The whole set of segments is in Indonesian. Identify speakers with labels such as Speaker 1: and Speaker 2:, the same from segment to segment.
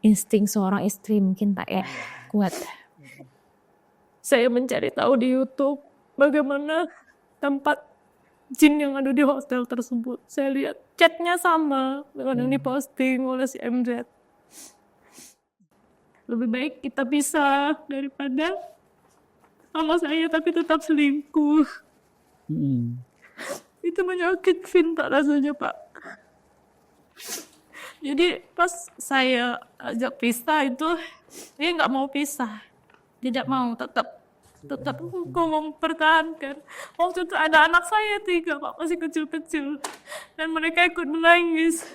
Speaker 1: insting seorang istri mungkin Pak ya, kuat. Saya mencari tahu di YouTube bagaimana tempat jin yang ada di hotel tersebut. Saya lihat chatnya sama dengan yang diposting oleh si MZ. Lebih baik kita pisah daripada sama saya tapi tetap selingkuh. Itu menyakitkan Pak rasanya Pak. Jadi pas saya ajak pisah itu dia nggak mau pisah, tidak mau, tetap aku mempertahankan. Waktu itu ada anak saya 3 Pak, masih kecil-kecil, dan mereka ikut menangis.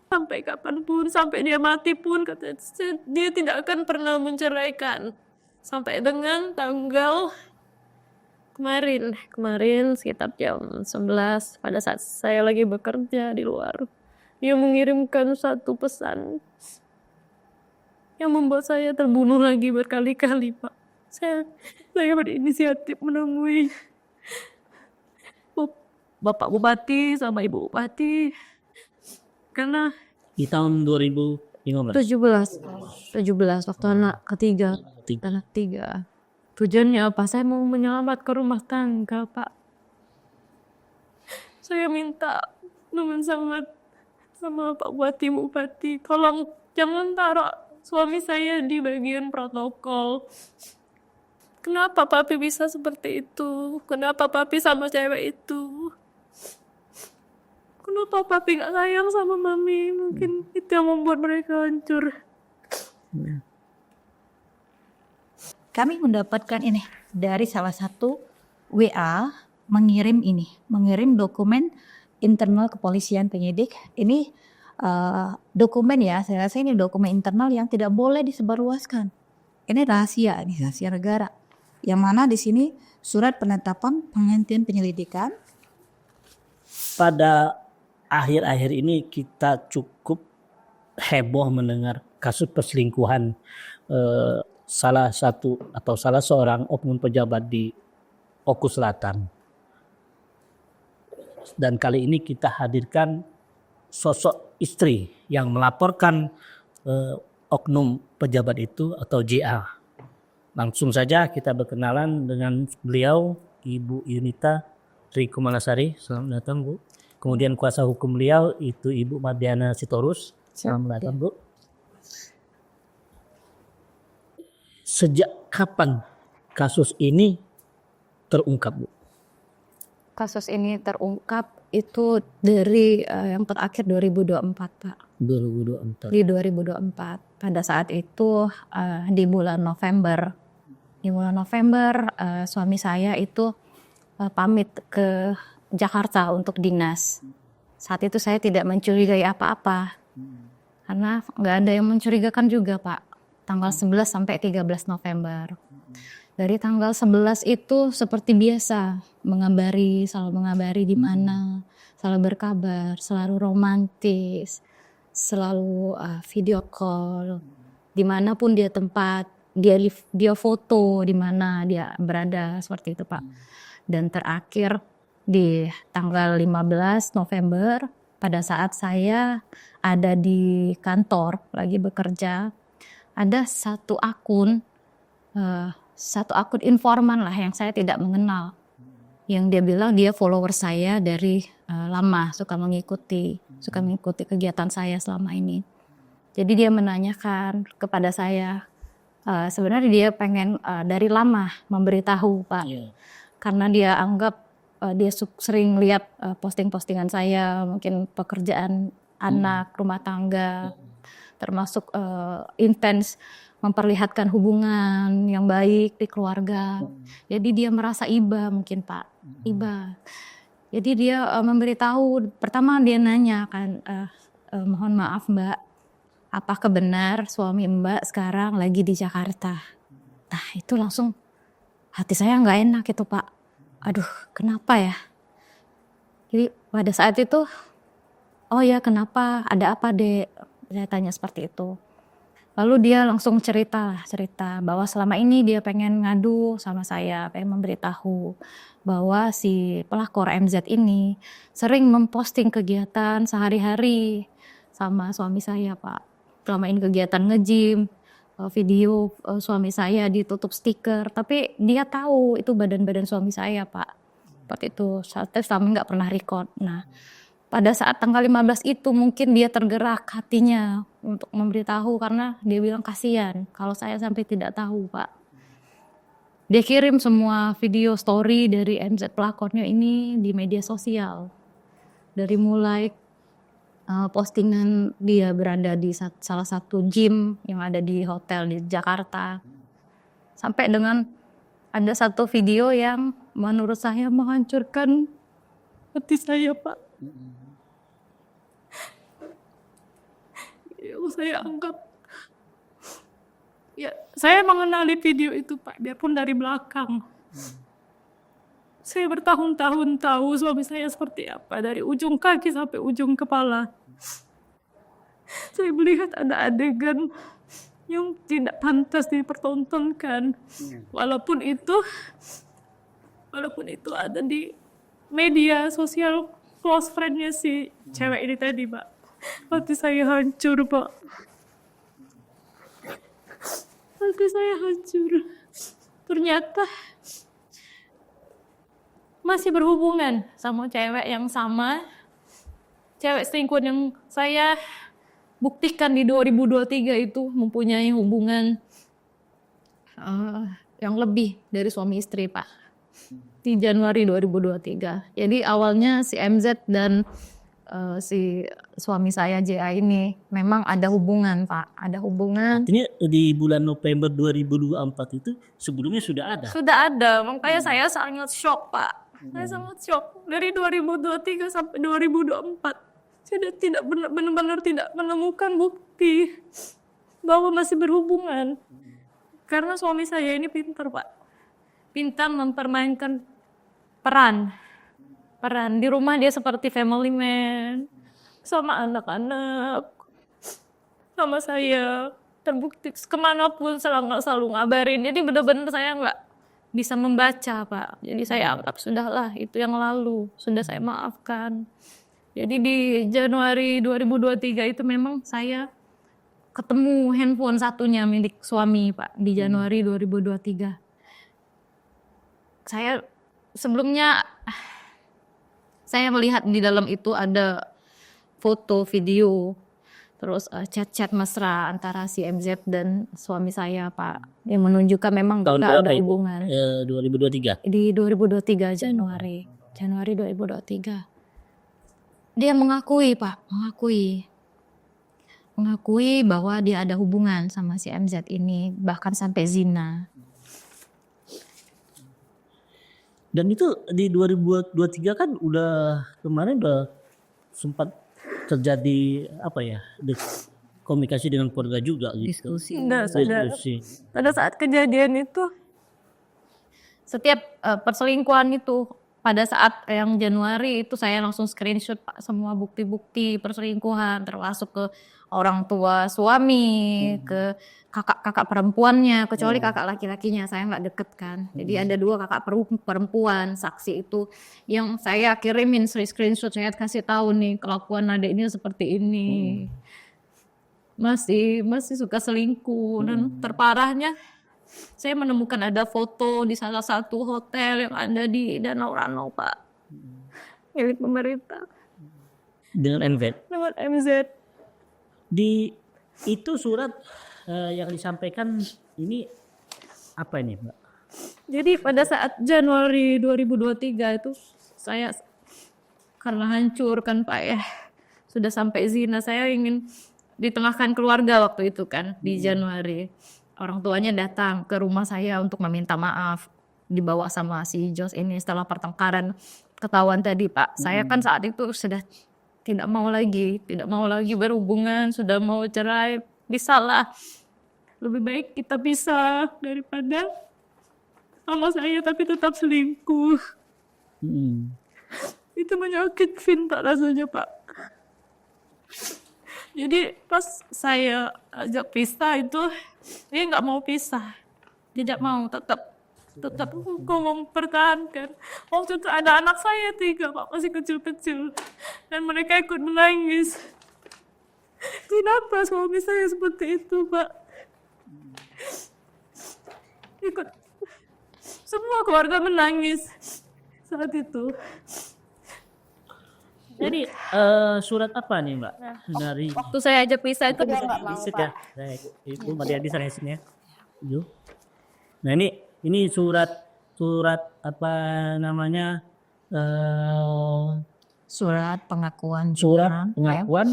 Speaker 1: Sampai kapanpun, sampai dia mati pun katanya dia tidak akan pernah menceraikan. Sampai dengan tanggal kemarin sekitar jam 11 pada saat saya lagi bekerja di luar, dia mengirimkan satu pesan yang membuat saya terbunuh lagi berkali-kali Pak. Saya berinisiatif menemui Bapak Bupati sama Ibu Bupati karena
Speaker 2: di tahun 2015
Speaker 1: 17 waktu anak ketiga. Tujuannya apa? Saya mau menyelamatkan rumah tangga Pak. Saya minta dengan sangat sama Pak Bupati, Bupati, tolong jangan taruh suami saya di bagian protokol. Kenapa papi bisa seperti itu? Kenapa papi sama cewek itu? Kenapa papi gak sayang sama mami? Mungkin itu yang membuat mereka hancur.
Speaker 3: Kami mendapatkan ini dari salah satu WA mengirim dokumen internal kepolisian penyidik. Ini dokumen ya, saya rasa ini dokumen internal yang tidak boleh disebarluaskan. Ini rahasia negara. Yang mana di sini surat penetapan penghentian penyelidikan.
Speaker 2: Pada akhir-akhir ini kita cukup heboh mendengar kasus perselingkuhan salah seorang oknum pejabat di Oku Selatan. Dan kali ini kita hadirkan sosok istri yang melaporkan oknum pejabat itu atau JA. Langsung saja kita berkenalan dengan beliau, Ibu Yunita Tri Kumalasari. Selamat datang Bu. Kemudian kuasa hukum beliau itu Ibu Mardiana Sitorus. Selamat datang Bu. Sejak kapan kasus ini terungkap Bu?
Speaker 1: Kasus ini terungkap itu dari yang terakhir 2024 Pak.
Speaker 2: 2024.
Speaker 1: Di 2024 pada saat itu di bulan November. Di bulan November suami saya itu pamit ke Jakarta untuk dinas. Saat itu saya tidak mencurigai apa-apa. Karena nggak ada yang mencurigakan juga Pak. Tanggal 11 sampai 13 November. Dari tanggal 11 itu seperti biasa selalu mengabari di mana, selalu berkabar, selalu romantis, selalu video call, dimanapun dia tempat, dia foto di mana dia berada seperti itu Pak. Dan terakhir di tanggal 15 November pada saat saya ada di kantor lagi bekerja, ada satu akun informan lah yang saya tidak mengenal, yang dia bilang dia follower saya dari lama, suka mengikuti kegiatan saya selama ini. Jadi dia menanyakan kepada saya, sebenarnya dia pengen dari lama memberitahu Pak, karena dia anggap dia sering lihat posting-postingan saya, mungkin pekerjaan anak, rumah tangga, termasuk intens memperlihatkan hubungan yang baik di keluarga. Jadi dia merasa iba mungkin Pak, iba. Jadi dia memberitahu, pertama dia nanya kan, mohon maaf Mbak, apakah benar suami Mbak sekarang lagi di Jakarta? Nah itu langsung hati saya nggak enak itu Pak. Aduh kenapa ya? Jadi pada saat itu, oh ya kenapa, ada apa Dek? Saya tanya seperti itu. Lalu dia langsung cerita bahwa selama ini dia pengen ngadu sama saya, pengen memberitahu bahwa si pelakor MZ ini sering memposting kegiatan sehari-hari sama suami saya Pak. selama ini kegiatan nge-gym, video suami saya ditutup stiker, tapi dia tahu itu badan-badan suami saya, Pak. Seperti itu, tapi kami nggak pernah record. Nah, pada saat tanggal 15 itu mungkin dia tergerak hatinya untuk memberitahu karena dia bilang kasihan kalau saya sampai tidak tahu, Pak. Dia kirim semua video story dari MZ pelakornya ini di media sosial. Dari mulai postingan dia berada di salah satu gym yang ada di hotel di Jakarta. Sampai dengan ada satu video yang menurut saya menghancurkan hati saya, Pak. Yang saya anggap, ya saya mengenali video itu, Pak, biarpun dari belakang. Saya bertahun-tahun tahu suami saya seperti apa, dari ujung kaki sampai ujung kepala. Saya melihat ada adegan yang tidak pantas dipertontonkan. Walaupun itu ada di media sosial close friend-nya si cewek ini tadi, Pak. Hati saya hancur, Pak. Hati saya hancur. Ternyata masih berhubungan sama cewek yang sama. Cewek selingkuh yang saya buktikan di 2023 itu mempunyai hubungan yang lebih dari suami istri, Pak. Di Januari 2023. Jadi awalnya si MZ dan si suami saya JA ini memang ada hubungan, Pak. Ada hubungan.
Speaker 2: Artinya di bulan November 2024 itu sebelumnya sudah ada?
Speaker 1: Sudah ada, makanya saya sangat shock, Pak. Saya sangat shock. Dari 2023 sampai 2024. Saya tidak benar-benar tidak menemukan bukti bahwa masih berhubungan. Karena suami saya ini pintar, Pak. Pintar mempermainkan peran. Di rumah dia seperti family man. Sama anak-anak. Sama saya. Terbukti kemanapun selalu ngabarin. Jadi benar-benar saya nggak bisa membaca, Pak. Jadi saya anggap sudahlah itu yang lalu. Sudah saya maafkan. Jadi di Januari 2023 itu memang saya ketemu handphone satunya milik suami, Pak, di Januari 2023. Saya sebelumnya saya melihat di dalam itu ada foto, video, terus chat-chat mesra antara si MZ dan suami saya, Pak, yang menunjukkan memang
Speaker 2: Tahun
Speaker 1: nggak ada
Speaker 2: berapa itu?
Speaker 1: hubungan.
Speaker 2: 2023?
Speaker 1: Di 2023 Januari 2023. Dia mengakui, Pak, mengakui bahwa dia ada hubungan sama si MZ ini, bahkan sampai zina.
Speaker 2: Dan itu di 2023 kan kemarin udah sempat terjadi komunikasi dengan keluarga juga gitu.
Speaker 3: Diskusi.
Speaker 2: Diskusi.
Speaker 1: Pada saat kejadian itu, setiap perselingkuhan itu, pada saat yang Januari itu saya langsung screenshot, Pak, semua bukti-bukti perselingkuhan, termasuk ke orang tua suami, ke kakak-kakak perempuannya, kecuali kakak laki-lakinya saya nggak deket kan. Jadi ada 2 kakak perempuan saksi itu yang saya kirimin screenshot, saya kasih tahu nih kelakuan adik ini seperti ini. Masih suka selingkuh. Dan terparahnya saya menemukan ada foto di salah satu hotel yang ada di Danau Ranau, Pak, milik pemerintah.
Speaker 2: Dengan MZ?
Speaker 1: Dengan MZ.
Speaker 2: Di itu surat yang disampaikan ini apa ini, Mbak?
Speaker 1: Jadi pada saat Januari 2023 itu saya karena hancur kan, Pak, ya. Sudah sampai zina, saya ingin ditengahkan keluarga waktu itu kan di Januari. Orang tuanya datang ke rumah saya untuk meminta maaf, dibawa sama si Jos ini setelah pertengkaran ketahuan tadi, Pak. Saya kan saat itu sudah tidak mau lagi berhubungan, sudah mau cerai. Bisalah, lebih baik kita pisah daripada sama saya tapi tetap selingkuh. Itu menyakitkan, Pak, rasanya, Pak. Jadi pas saya ajak pisah itu dia nggak mau pisah, tidak mau, tetap mempertahankan. Waktu itu ada anak saya 3, Pak, masih kecil-kecil, dan mereka ikut menangis. Kenapa suami saya seperti itu, Pak? Ikut semua keluarga menangis saat itu.
Speaker 2: Jadi surat apa nih Mbak? Dari
Speaker 1: Waktu saya ajak pisah itu dia nggak mau,
Speaker 2: Visit
Speaker 1: Pak.
Speaker 2: ya. Baik, Ibu Mariadi sana sini ya. Ibu. Nah ini surat apa namanya?
Speaker 3: Surat pengakuan
Speaker 2: Surat
Speaker 3: Jinan,
Speaker 2: pengakuan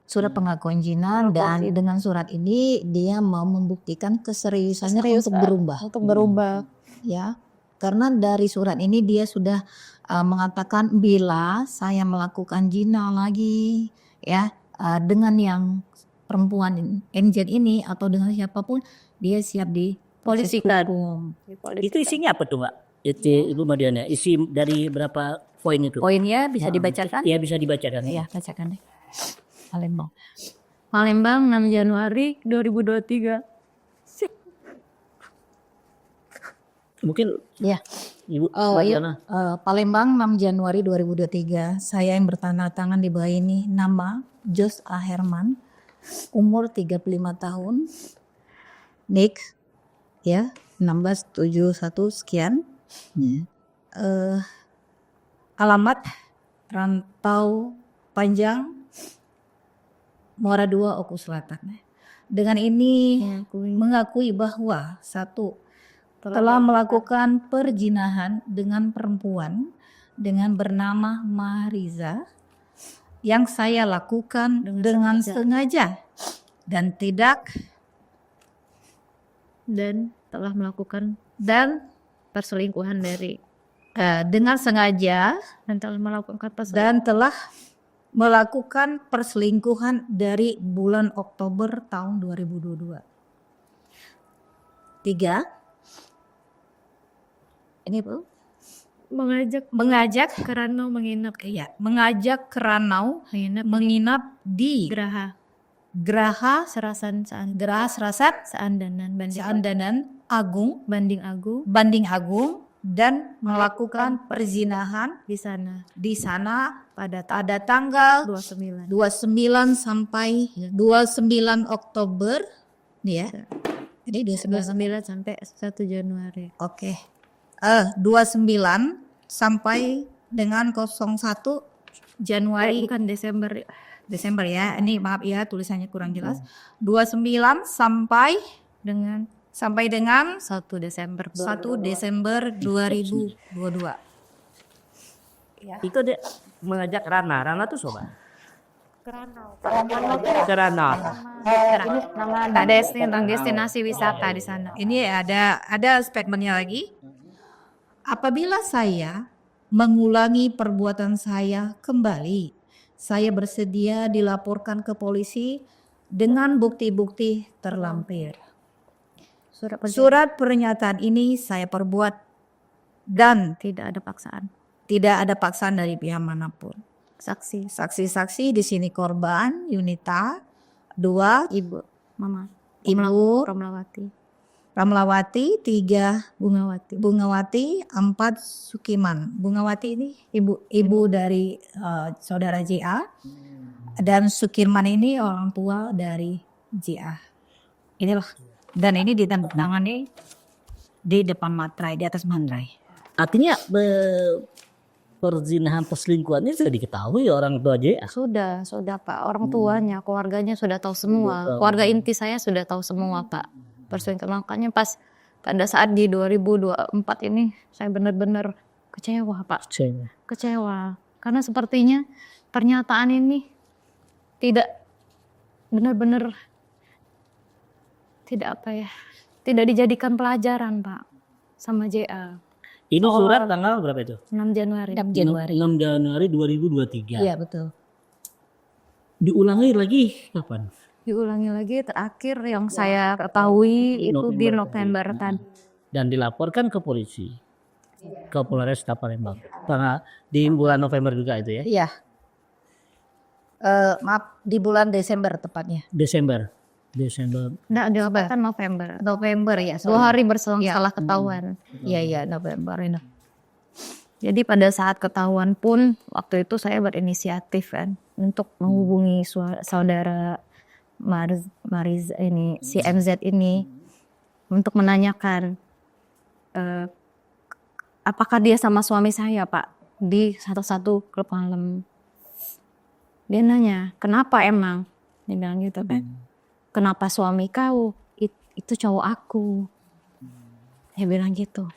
Speaker 3: surat pengakuan Jinan, dan dengan surat ini dia mau membuktikan keseriusannya untuk berubah.
Speaker 1: Untuk berubah.
Speaker 3: Ya, karena dari surat ini dia sudah mengatakan bila saya melakukan zina lagi ya dengan yang perempuan NZ ini atau dengan siapapun, dia siap di
Speaker 1: Polisi
Speaker 3: hukum.
Speaker 2: itu isinya apa tuh Mbak? Itu Ibu Mariana, isi dari berapa poin itu?
Speaker 1: Poinnya bisa dibacakan?
Speaker 2: Iya bisa dibacakan.
Speaker 3: Ya, bacakan deh. Palembang.
Speaker 1: Palembang 6 Januari 2023.
Speaker 2: Mungkin
Speaker 3: Ya.
Speaker 2: Ibu
Speaker 3: Oh iya,
Speaker 2: Mariana.
Speaker 3: Palembang 6 Januari 2023. Saya yang bertanda tangan di bawah ini nama Jos A. Herman, umur 35 tahun, nik ya 1671 sekian. Alamat Rantau Panjang, Muara II, Oku Selatan. Dengan ini mengakui bahwa satu, telah melakukan perzinahan dengan perempuan dengan bernama Mariza yang saya lakukan dengan sengaja dan tidak
Speaker 1: telah melakukan dan perselingkuhan dari
Speaker 3: dengan sengaja
Speaker 1: dan telah melakukan
Speaker 3: dan telah melakukan perselingkuhan dari bulan Oktober tahun 2022. 3. Ini Bu, mengajak
Speaker 1: Keranau menginap
Speaker 3: mengajak Keranau menginap di Geraha
Speaker 1: Serasan
Speaker 3: Serasan
Speaker 1: Seandanan
Speaker 3: Seandanan Agung
Speaker 1: Banding Agung
Speaker 3: Banding Agung dan melakukan perzinahan
Speaker 1: di sana
Speaker 3: pada tanggal
Speaker 1: 29.
Speaker 3: 29 sampai 29 Oktober nih ya. Jadi
Speaker 1: 29 sampai 1 Januari.
Speaker 3: Oke. 29 sampai dengan 01 Januari
Speaker 1: Bukan Desember
Speaker 3: ya. Ini maaf ya tulisannya kurang jelas. 29 sampai dengan
Speaker 1: 1 Desember
Speaker 3: 1 Desember 2022.
Speaker 1: Ya.
Speaker 2: Itu dia mengajak Rana tuh sobat.
Speaker 1: Keranau.
Speaker 2: Rana.
Speaker 1: Ini nama tentang destinasi wisata di sana.
Speaker 3: Ini ada statementnya lagi. Apabila saya mengulangi perbuatan saya kembali, saya bersedia dilaporkan ke polisi dengan bukti-bukti terlampir. Surat pernyataan ini saya perbuat dan
Speaker 1: Tidak ada paksaan.
Speaker 3: dari pihak manapun.
Speaker 1: Saksi,
Speaker 3: Saksi-saksi di sini korban Yunita, 2
Speaker 1: Ibu, Mama,
Speaker 3: Ibu
Speaker 1: Romlawati,
Speaker 3: Ramlawati, 3
Speaker 1: Bungawati.
Speaker 3: Bungawati, 4 Sukiman. Bungawati ini ibu dari saudara JA, dan Sukirman ini orang tua dari JA. Inilah, dan ini ditandatangani di depan materai, di atas materai.
Speaker 2: Artinya perzinahan perselingkuhannya sudah diketahui orang tua JA.
Speaker 1: Sudah Pak. Orang tuanya, keluarganya sudah tahu semua. Keluarga inti saya sudah tahu semua, Pak. Perselingkuhan, makanya pas pada saat di 2024 ini saya benar-benar kecewa, Pak. Kecewa. Karena sepertinya pernyataan ini tidak benar-benar tidak dijadikan pelajaran, Pak, sama JA.
Speaker 2: Ini surat tanggal berapa itu?
Speaker 1: 6 Januari.
Speaker 3: 6 Januari.
Speaker 2: 6 Januari 2023.
Speaker 3: Iya betul.
Speaker 2: Diulangi lagi kapan?
Speaker 1: Diulangi lagi terakhir yang saya ketahui itu di November tadi.
Speaker 2: Dan dilaporkan ke polisi, ke Polresta Palembang. Di bulan November juga itu ya?
Speaker 3: Iya. Maaf, di bulan Desember tepatnya.
Speaker 2: Desember.
Speaker 1: Nggak, dilaporkan November.
Speaker 3: November ya.
Speaker 1: 2 hari berselang setelah ketahuan.
Speaker 3: Iya November ini.
Speaker 1: Jadi pada saat ketahuan pun waktu itu saya berinisiatif kan untuk menghubungi saudara Mariz ini, si MZ ini, untuk menanyakan apakah dia sama suami saya, Pak, di satu klub malam. Dia nanya, kenapa emang? Dia bilang gitu kan. Kenapa suami kau? Itu cowok aku. Dia bilang gitu.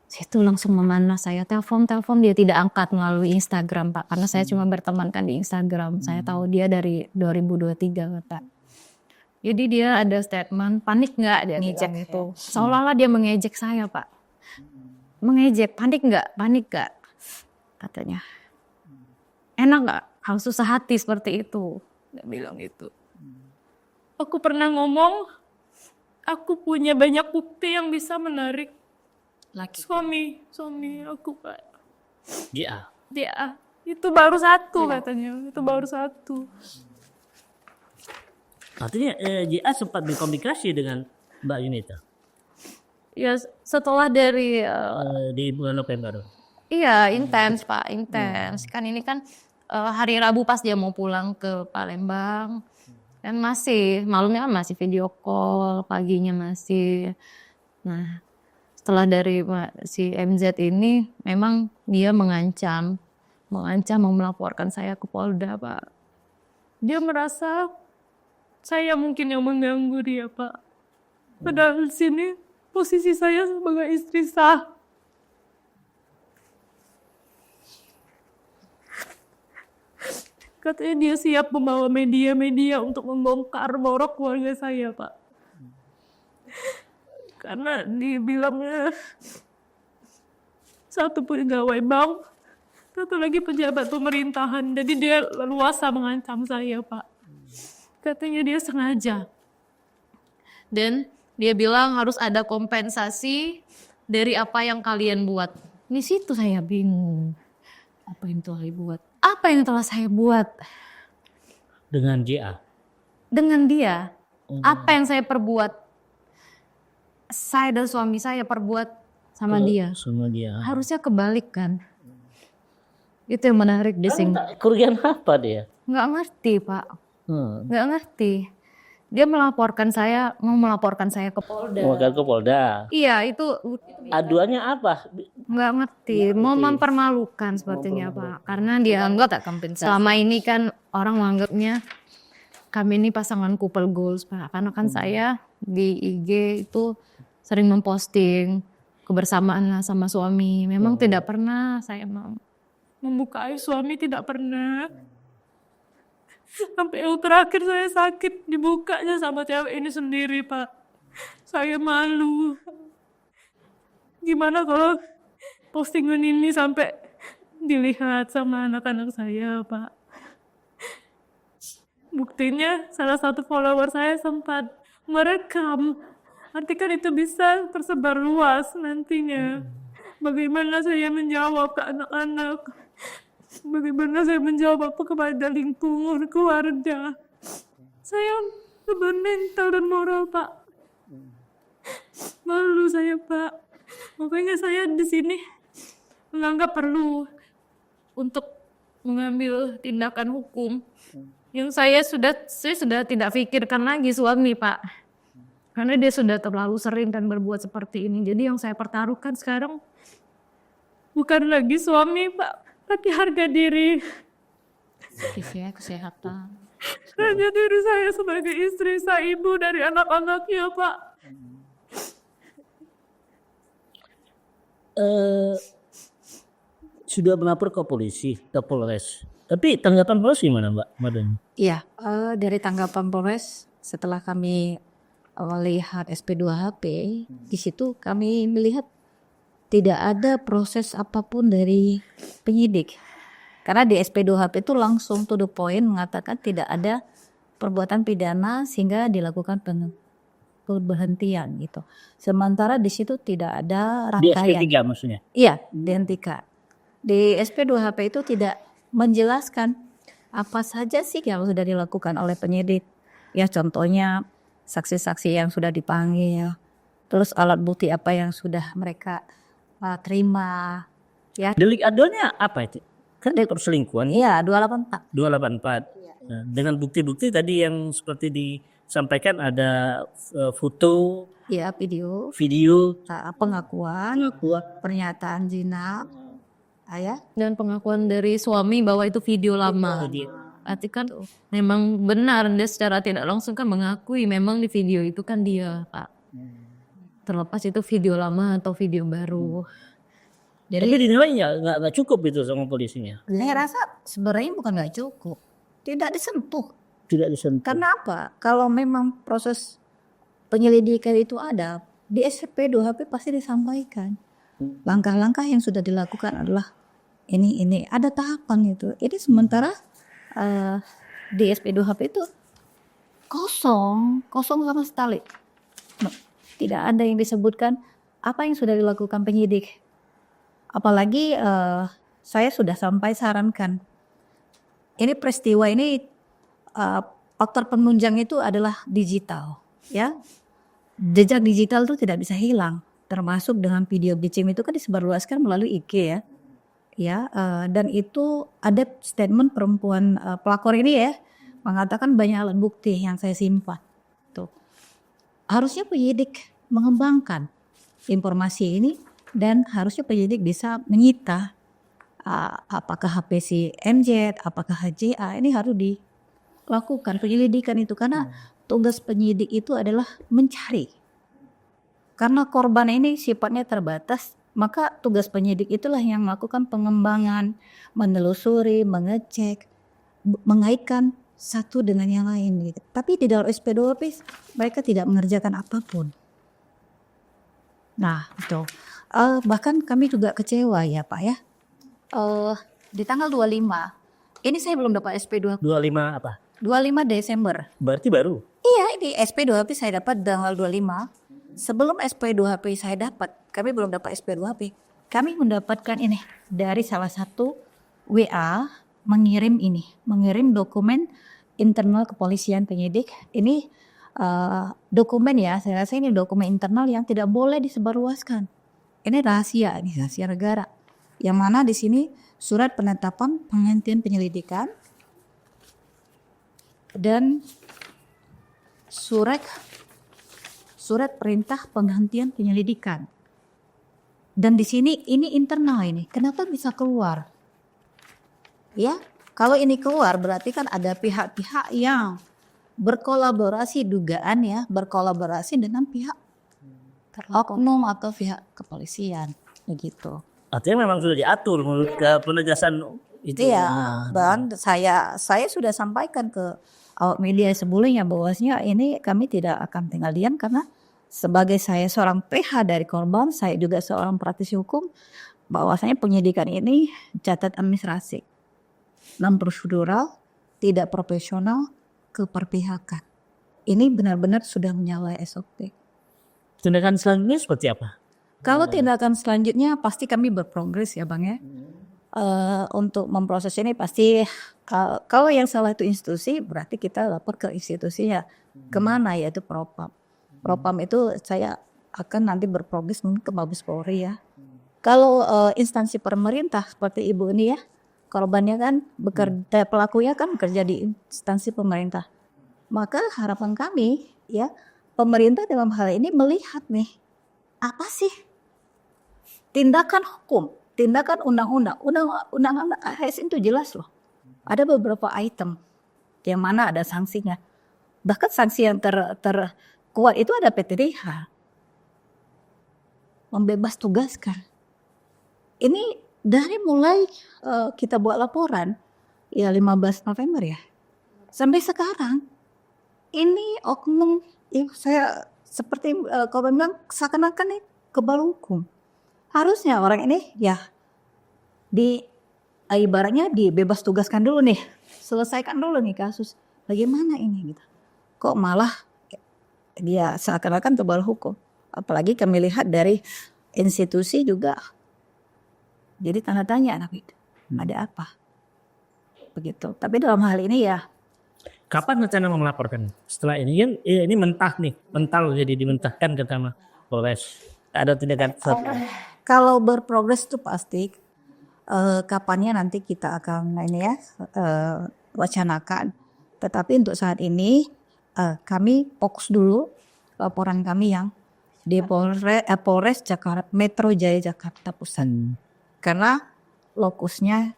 Speaker 1: Situ langsung memanah saya, telepon dia tidak angkat melalui Instagram, Pak, karena saya cuma berteman kan di Instagram. Saya tahu dia dari 2023, Pak. Jadi dia ada statement, panik nggak dia ngejek itu. Seolah-olah dia mengejek saya, Pak. Mengejek, panik nggak katanya. Enak nggak kalau susah hati seperti itu? Dia bilang itu. Aku pernah ngomong, aku punya banyak bukti yang bisa menarik suami aku, Pak.
Speaker 2: JA.
Speaker 1: Dia itu baru satu katanya, itu baru satu.
Speaker 2: Artinya JA sempat berkomunikasi dengan Mbak Yunita
Speaker 1: Ya setelah dari
Speaker 2: di bulan November.
Speaker 1: iya intens, Pak, intens. Kan ini kan hari Rabu pas dia mau pulang ke Palembang, kan masih malamnya kan masih video call, paginya masih. Nah, setelah dari si MZ ini memang dia mengancam mau melaporkan saya ke Polda, Pak. Dia merasa saya mungkin yang mengganggu dia, Pak. Padahal di sini posisi saya sebagai istri sah. Katanya dia siap membawa media-media untuk membongkar borok keluarga saya, Pak. Karena dibilangnya satu pegawai bank, satu lagi pejabat pemerintahan. Jadi dia leluasa mengancam saya, Pak. Katanya dia sengaja. Dan dia bilang harus ada kompensasi dari apa yang kalian buat. Di situ saya bingung. Apa yang telah dibuat? Apa yang telah saya buat?
Speaker 2: Dengan JA.
Speaker 1: Dengan dia. Apa yang saya perbuat? Saya dan suami saya perbuat sama dia.
Speaker 2: Sama dia.
Speaker 1: Harusnya kebalik kan. Itu yang menarik di sini.
Speaker 2: Kerugian apa dia?
Speaker 1: Nggak ngerti, Pak. Nggak ngerti. Dia mau melaporkan saya ke Polda.
Speaker 2: Melaporkan ke Polda.
Speaker 1: Iya, itu
Speaker 2: Aduannya apa?
Speaker 1: nggak ngerti. Mau mempermalukan sepertinya, Pak. Karena dia anggap selama ini kan orang menganggapnya kami ini pasangan couple goals, Pak. Karena kan saya di IG itu sering memposting kebersamaan sama suami. Memang tidak pernah saya membuka aib suami, tidak pernah. Sampai yang terakhir saya sakit dibukanya sama cewek ini sendiri, Pak. Saya malu. Gimana kalau postingan ini sampai dilihat sama anak-anak saya, Pak. Buktinya salah satu follower saya sempat merekam. Arti kan itu bisa tersebar luas nantinya. Bagaimana saya menjawab ke anak-anak? Bagaimana saya menjawab kepada lingkungan keluarga? Saya beban mental dan moral, Pak. Malu saya, Pak. Makanya saya di sini menganggap perlu untuk mengambil tindakan hukum. Yang saya sudah tidak pikirkan lagi suami, Pak. Karena dia sudah terlalu sering dan berbuat seperti ini. Jadi yang saya pertaruhkan sekarang bukan lagi suami, Pak, tapi harga diri. Kesehatan. Harga diri saya sebagai istri, saya ibu dari anak-anaknya, Pak.
Speaker 2: Sudah melapor ke polisi, ke Polres. Tapi tanggapan Polres gimana, Mbak Madani?
Speaker 3: Iya, dari tanggapan Polres setelah kami melihat SP2HP, di situ kami melihat tidak ada proses apapun dari penyidik. Karena di SP2HP itu langsung to the point mengatakan tidak ada perbuatan pidana sehingga dilakukan pemberhentian gitu. Sementara di situ tidak ada rangkaian.
Speaker 2: Di SP3 maksudnya?
Speaker 3: Iya, dihentikan. Di SP2HP itu tidak menjelaskan apa saja sih yang sudah dilakukan oleh penyidik. Ya contohnya saksi-saksi yang sudah dipanggil, terus alat bukti apa yang sudah mereka terima. Ya.
Speaker 2: Delik aduannya apa itu? Kan perselingkuhan.
Speaker 3: Iya, 284.
Speaker 2: 284. Nah, dengan bukti-bukti tadi yang seperti disampaikan ada foto,
Speaker 3: Ya, video,
Speaker 2: video,
Speaker 3: pengakuan, pernyataan zina, ya.
Speaker 1: Dan pengakuan dari suami bahwa itu video lama. Berarti kan memang benar dia secara tidak langsung kan mengakui memang di video itu kan dia, Pak. Terlepas itu video lama atau video baru.
Speaker 2: Tapi dinilai nggak cukup itu sama polisinya.
Speaker 3: Saya rasa sebenarnya bukan nggak cukup, tidak disentuh.
Speaker 2: Tidak disentuh.
Speaker 3: Karena apa? Kalau memang proses penyelidikan itu ada, di SP2HP pasti disampaikan. Langkah-langkah yang sudah dilakukan adalah ini ada tahapan itu. Ini sementara di SP2HP itu kosong sama sekali. Tidak ada yang disebutkan apa yang sudah dilakukan penyidik. Apalagi saya sudah sampai sarankan. Ini peristiwa ini faktor penunjang itu adalah digital, ya. Jejak digital itu tidak bisa hilang, termasuk dengan video bitching itu kan disebarluaskan melalui IG ya. Ya, dan itu ada statement perempuan pelakor ini ya, mengatakan banyak alat bukti yang saya simpan. Tuh. Harusnya penyidik mengembangkan informasi ini dan harusnya penyidik bisa menyita apakah HP si MZ, apakah HJA, ini harus dilakukan penyelidikan itu karena tugas penyidik itu adalah mencari. Karena korban ini sifatnya terbatas, maka tugas penyidik itulah yang melakukan pengembangan, menelusuri, mengecek, mengaitkan satu dengan yang lain gitu. Tapi di dalam SP2HP mereka tidak mengerjakan apapun. Nah, itu. Bahkan kami juga kecewa ya, Pak ya. Di tanggal 25. Ini saya belum dapat SP2.
Speaker 2: 25 apa?
Speaker 3: 25 Desember.
Speaker 2: Berarti baru.
Speaker 3: Iya, ini SP2HP saya dapat tanggal 25. Sebelum SP2HP saya dapat, kami belum dapat SP2HP. Kami mendapatkan ini dari salah satu WA mengirim dokumen internal kepolisian penyidik. Ini dokumen ya, saya rasa ini dokumen internal yang tidak boleh disebarluaskan. Ini rahasia negara. Yang mana di sini surat penetapan penghentian penyelidikan dan surat perintah penghentian penyelidikan. Dan di sini ini internal ini. Kenapa bisa keluar? Ya, kalau ini keluar berarti kan ada pihak-pihak yang berkolaborasi dugaan ya, berkolaborasi dengan pihak oknum atau pihak kepolisian begitu.
Speaker 2: Artinya memang sudah diatur menurut penegasan itu.
Speaker 3: Iya, dan saya sudah sampaikan ke awak media sebelumnya bahwasanya ini kami tidak akan tinggal diam karena sebagai saya seorang PH dari korban, saya juga seorang praktisi hukum, bahwasanya penyidikan ini catat administrasi, non prosedural, tidak profesional, keperpihakan. Ini benar-benar sudah menyalahi SOP.
Speaker 2: Tindakan selanjutnya seperti apa?
Speaker 3: Kalau tindakan selanjutnya pasti kami berprogres ya Bang ya. Untuk memproses ini pasti kalau yang salah itu institusi berarti kita lapor ke institusinya. Kemana yaitu Propam. Propam itu saya akan nanti berprogres mungkin ke Mabes Polri ya. Kalau instansi pemerintah seperti Ibu ini ya, korbannya kan bekerja, pelakunya kan bekerja di instansi pemerintah. Maka harapan kami ya, pemerintah dalam hal ini melihat nih, apa sih tindakan hukum, tindakan undang-undang ASN itu jelas loh. Ada beberapa item yang mana ada sanksinya. Bahkan sanksi yang terkuat itu ada PTDH. Membebas tugaskan. Ini dari mulai kita buat laporan, ya 15 November ya. Sampai sekarang, ini oknum, ya saya seperti korban bilang, seakan-akan nih kebal hukum. Harusnya orang ini ya ibaratnya dibebas tugaskan dulu nih, selesaikan dulu nih kasus. Bagaimana ini gitu? Kok malah dia seakan-akan kebal hukum? Apalagi kami lihat dari institusi juga, jadi tanda tanya anak itu ada apa? Begitu. Tapi dalam hal ini ya.
Speaker 2: Kapan rencana mau melaporkan? Setelah ini kan ini mentah nih, mental jadi dimentahkan ke sama Polres. Ada tindakan
Speaker 3: Kalau berprogres itu pasti kapannya nanti kita akan ini ya wacanakan. Tetapi untuk saat ini kami fokus dulu laporan kami yang di Polres Jakarta Metro Jaya Jakarta Pusat. Karena lokusnya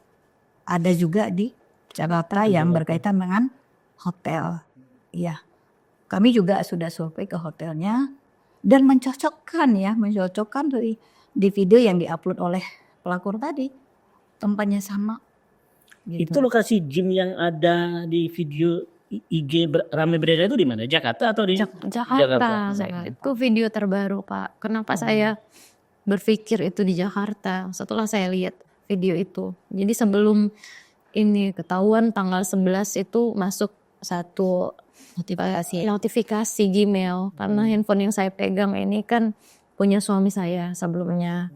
Speaker 3: ada juga di Jakarta yang berkaitan dengan hotel. Iya. Kami juga sudah survei ke hotelnya dan mencocokkan di video yang diupload oleh pelakor tadi. Tempatnya sama. Gitu.
Speaker 2: Itu lokasi gym yang ada di video IG ramai beredar itu di mana? Jakarta atau di
Speaker 1: Jakarta. Itu video terbaru, Pak. Kenapa saya berpikir itu di Jakarta? Setelah saya lihat video itu. Jadi sebelum ini ketahuan tanggal 11 itu masuk satu notifikasi Gmail. Karena handphone yang saya pegang ini kan punya suami saya sebelumnya.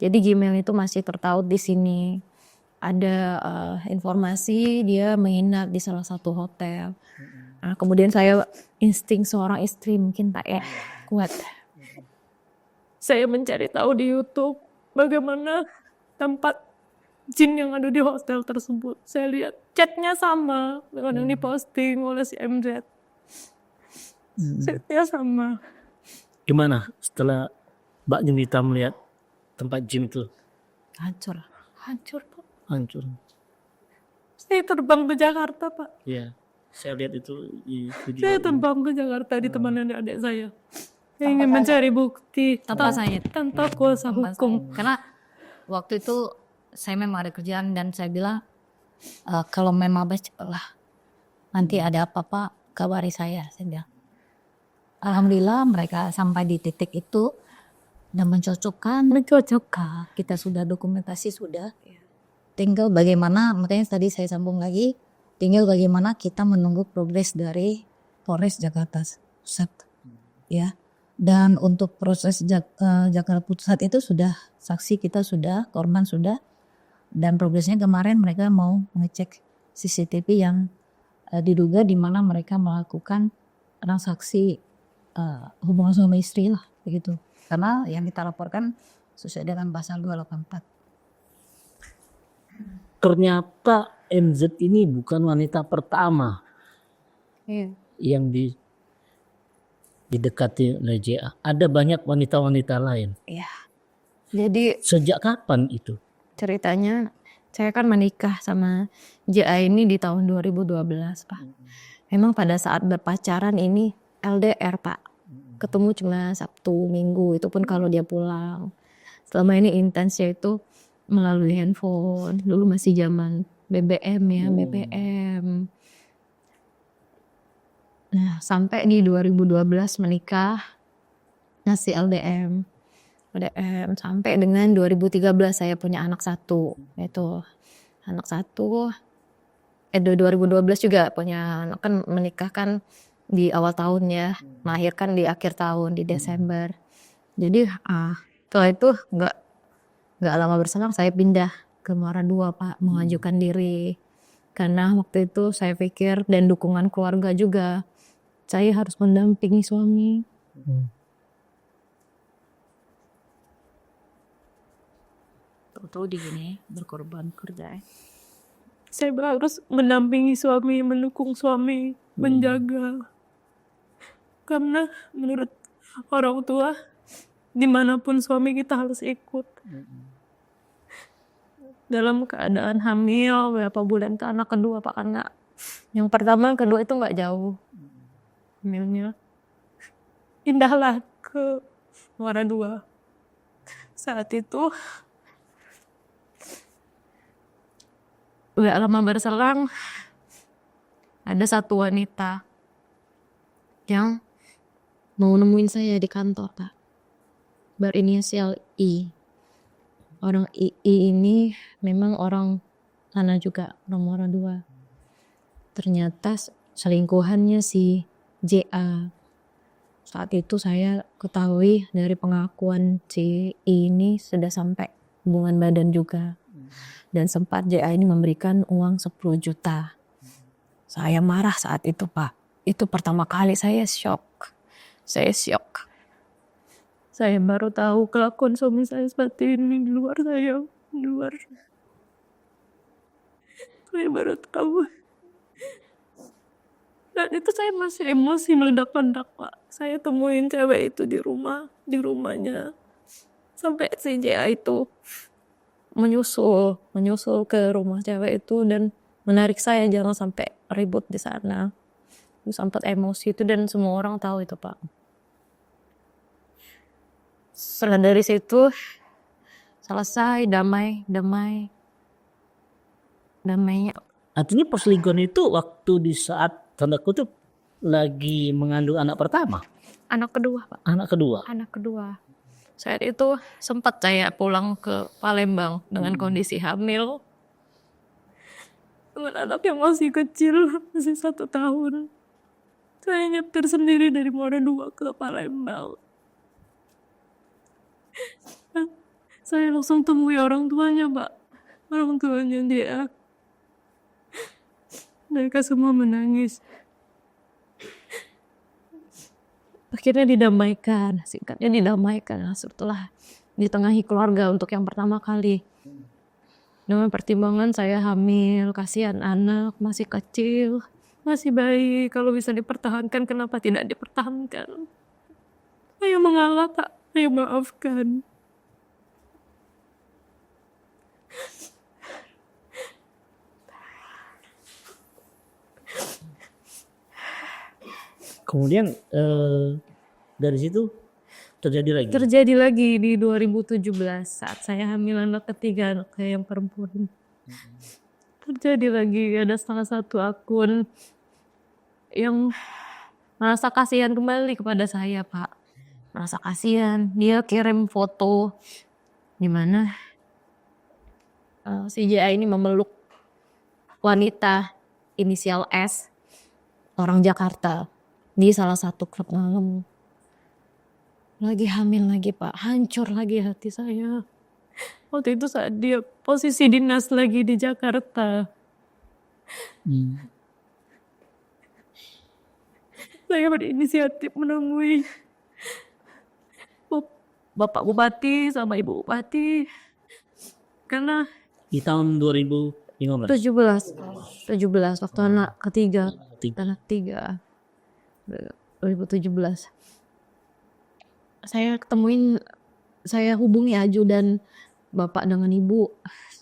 Speaker 1: Jadi Gmail itu masih tertaut di sini. Ada informasi dia menginap di salah satu hotel. Nah, kemudian saya insting seorang istri mungkin tak kuat. Saya mencari tahu di YouTube bagaimana tempat jin yang ada di hotel tersebut. Saya lihat chatnya sama dengan yang diposting oleh si MZ. Chatnya sama.
Speaker 2: Gimana setelah Mbak Junita melihat tempat gym itu?
Speaker 1: Hancur Pak.
Speaker 2: Hancur.
Speaker 1: Saya terbang ke Jakarta, Pak.
Speaker 2: Iya, saya lihat itu di video.
Speaker 1: Saya terbang ke Jakarta ditemani adik saya. Saya ingin mencari bukti tanpa kuasa hukum.
Speaker 3: Karena waktu itu saya memang ada kerjaan dan saya bilang kalau memang cepatlah. Nanti ada apa-apa kabari saya bilang. Alhamdulillah mereka sampai di titik itu dan mencocokkan. Kita sudah dokumentasi sudah. Tinggal bagaimana, makanya tadi saya sambung lagi, tinggal bagaimana kita menunggu progres dari Polres Jakarta Pusat. Ya. Dan untuk proses Jakarta Pusat itu sudah saksi kita sudah, korban sudah. Dan progresnya kemarin mereka mau mengecek CCTV yang diduga di mana mereka melakukan transaksi hubungan suami istri lah begitu. Karena yang kita laporkan sesuai dengan pasal 284.
Speaker 2: Ternyata MZ ini bukan wanita pertama yang didekati oleh JA. Ada banyak wanita-wanita lain.
Speaker 1: Iya. Jadi
Speaker 2: sejak kapan itu?
Speaker 1: Ceritanya saya kan menikah sama JA ini di tahun 2012, Pak. Memang pada saat berpacaran ini LDR, Pak. Ketemu cuma Sabtu, Minggu, itu pun kalau dia pulang. Selama ini intensnya itu melalui handphone. Dulu masih zaman BBM ya, BBM. Nah, sampai di 2012 menikah, masih LDM sampai dengan 2013 saya punya anak satu. Itu anak satu. 2012 juga punya anak, kan menikah kan di awal tahun ya, melahirkan di akhir tahun di Desember. Jadi setelah itu nggak lama berselang saya pindah ke Muara II, Pak, mengajukan diri. Karena waktu itu saya pikir dan dukungan keluarga juga, saya harus mendampingi suami. Tahu di sini berkorban kerja. Saya harus mendampingi suami, mendukung suami, menjaga. Karena menurut orang tua, dimanapun suami kita harus ikut. Dalam keadaan hamil berapa bulan ke anak kedua, Pak, karena yang pertama kedua itu nggak jauh hamilnya. Pindahlah ke Muara II. Saat itu nggak lama berselang ada satu wanita yang mau nemuin saya di kantor, Pak, berinisial I. Orang I ini memang orang sana juga, orang Muara II. Ternyata selingkuhannya si JA. Saat itu saya ketahui dari pengakuan si I ini sudah sampai hubungan badan juga. Dan sempat JA ini memberikan uang 10 juta. Saya marah saat itu, Pak. Itu pertama kali saya shock. Saya baru tahu kelakuan suami saya seperti ini di luar saya. Di luar. Saya baru tahu.
Speaker 4: Dan itu saya masih emosi meledak-ledak, Pak. Saya temuin cewek itu di rumahnya. Sampai si JA itu menyusul ke rumah cewek itu dan menarik saya jangan sampai ribut di sana. Sempat emosi itu dan semua orang tahu itu, Pak. Setelah dari situ selesai damainya.
Speaker 2: Artinya perselingkuhan itu waktu di saat tanda kutip lagi mengandung anak pertama,
Speaker 4: Anak kedua, Pak.
Speaker 2: anak kedua.
Speaker 4: Anak kedua. Saat itu sempat saya pulang ke Palembang dengan kondisi hamil. Dengan anak yang masih kecil, masih 1 tahun. Saya nyetir sendiri dari Moda 2 ke Palembang. Saya langsung temui orang tuanya, Pak. Orang tuanya dia. Mereka semua menangis. Akhirnya didamaikan, singkatnya didamaikan setelah ditengahi keluarga untuk yang pertama kali. Dengan pertimbangan saya hamil, kasihan anak, masih kecil, masih bayi, kalau bisa dipertahankan kenapa tidak dipertahankan. Ayo mengalah, Pak, ayo maafkan.
Speaker 2: Kemudian dari situ terjadi lagi
Speaker 4: Di 2017 saat saya hamil anak ketiga, anak saya yang perempuan. Terjadi lagi, ada salah satu akun yang merasa kasihan kembali kepada saya, Pak. Merasa kasihan, dia kirim foto di mana si JA ini memeluk wanita inisial S, orang Jakarta, di salah satu klub malam. Lagi hamil lagi, Pak, hancur lagi hati saya. Waktu itu saat dia posisi dinas lagi di Jakarta. Saya berinisiatif menemui Bapak Bupati sama Ibu Bupati. Karena
Speaker 2: di tahun 2015.
Speaker 4: 17 waktu anak ketiga. 2017. Saya hubungi ajudan Bapak dengan Ibu.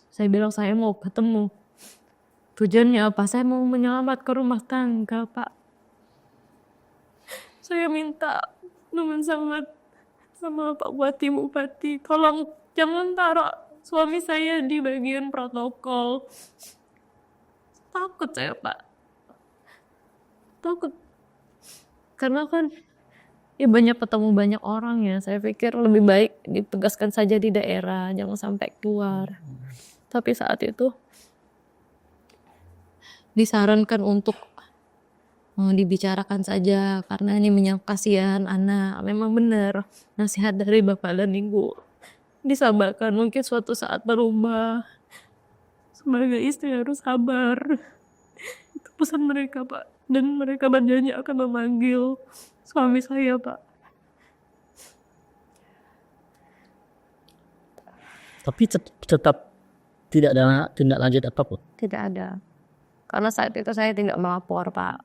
Speaker 4: Saya bilang saya mau ketemu. Tujuannya apa? Saya mau menyelamatkan rumah tangga, Pak. Saya minta dengan sangat sama Pak Bupati, tolong jangan taruh suami saya di bagian protokol. Takut saya, Pak. Takut. Karena kan banyak ketemu banyak orang ya. Saya pikir lebih baik ditegaskan saja di daerah, jangan sampai keluar. Tapi saat itu disarankan untuk dibicarakan saja karena ini menyangkut kasihan anak. Memang benar nasihat dari Bapak dan Ibu. Disabarkan, mungkin suatu saat berubah. Sebagai istri harus sabar. Itu pesan mereka, Pak. Dan mereka berjanji akan memanggil suami saya, Pak.
Speaker 2: Tapi tetap tidak ada tindak lanjut apapun.
Speaker 4: Tidak ada. Karena saat itu saya tidak melapor, Pak.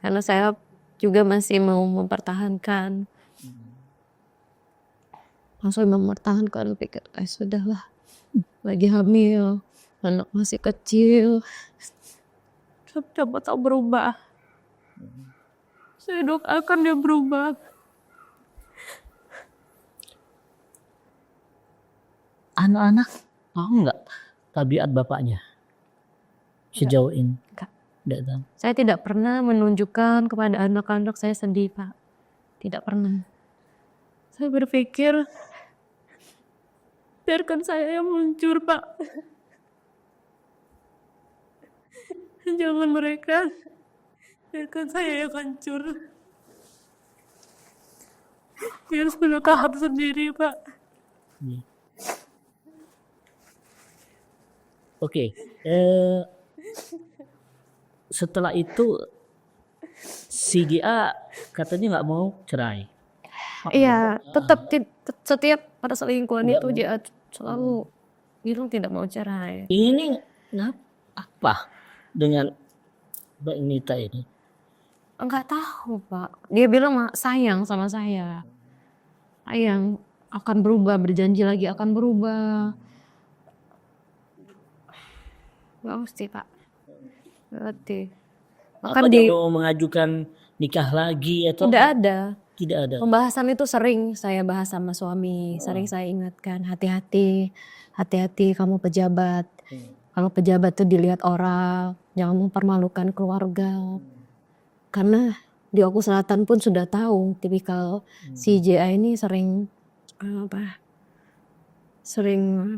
Speaker 4: Karena saya juga masih mau mempertahankan. Langsung mempertahankan, pikir, sudahlah. Lagi hamil, anak masih kecil. Coba tahu berubah. Saya doakan dia berubah.
Speaker 2: Anak-anak tahu nggak tabiat bapaknya sejauh ini? Tidak tahu.
Speaker 4: Saya tidak pernah menunjukkan kepada anak-anak saya sedih, Pak. Tidak pernah. Saya berpikir biarkan saya yang hancur, Pak. Jangan mereka. Biarkan saya yang hancur. Biar sudah kahap sendiri, Pak.
Speaker 2: Oke. Setelah itu CGA katanya nggak mau cerai.
Speaker 4: Iya, tetap setiap pada selingkuhan itu dia selalu bilang tidak mau cerai.
Speaker 2: Ini apa dengan Mbak Nita ini?
Speaker 4: Enggak tahu Pak. Dia bilang sayang sama saya. Sayang akan berubah, berjanji lagi akan berubah. Gak mesti Pak. Berarti.
Speaker 2: Apa
Speaker 4: Bahkan
Speaker 2: dia mau mengajukan nikah lagi atau
Speaker 4: tidak ada.
Speaker 2: tidak ada?
Speaker 4: Pembahasan itu sering saya bahas sama suami. Sering saya ingatkan, hati-hati. Hati-hati kamu pejabat. Kalau pejabat tuh dilihat orang. Jangan mempermalukan keluarga. Karena di Oku Selatan pun sudah tahu tipikal si JA ini sering sering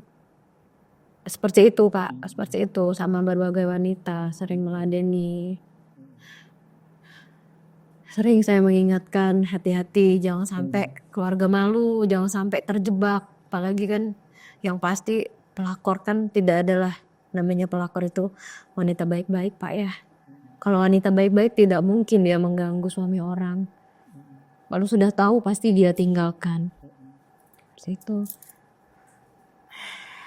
Speaker 4: seperti itu Pak, seperti itu sama berbagai wanita, sering meladeni. Sering saya mengingatkan hati-hati, jangan sampai keluarga malu, jangan sampai terjebak. Apalagi kan yang pasti pelakor kan tidak adalah namanya pelakor itu wanita baik-baik Pak ya. Kalau wanita baik-baik tidak mungkin dia mengganggu suami orang. Kalau sudah tahu pasti dia tinggalkan. Itu.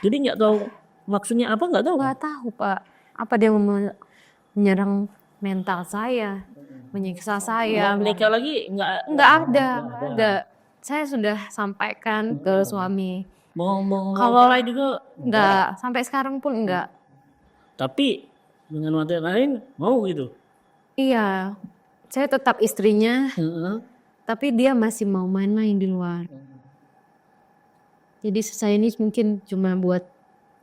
Speaker 2: Jadi nggak tahu maksudnya apa, nggak tahu.
Speaker 4: Nggak tahu Pak. Apa dia menyerang mental saya, menyiksa saya.
Speaker 2: Mau menikah lagi
Speaker 4: Nggak ada. Saya sudah sampaikan ke suami.
Speaker 2: mau
Speaker 4: Kalau
Speaker 2: mulai juga.
Speaker 4: nggak, sampai sekarang pun nggak.
Speaker 2: Tapi dengan wanita lain mau gitu.
Speaker 4: Iya, saya tetap istrinya, tapi dia masih mau main-main di luar. Jadi saya ini mungkin cuma buat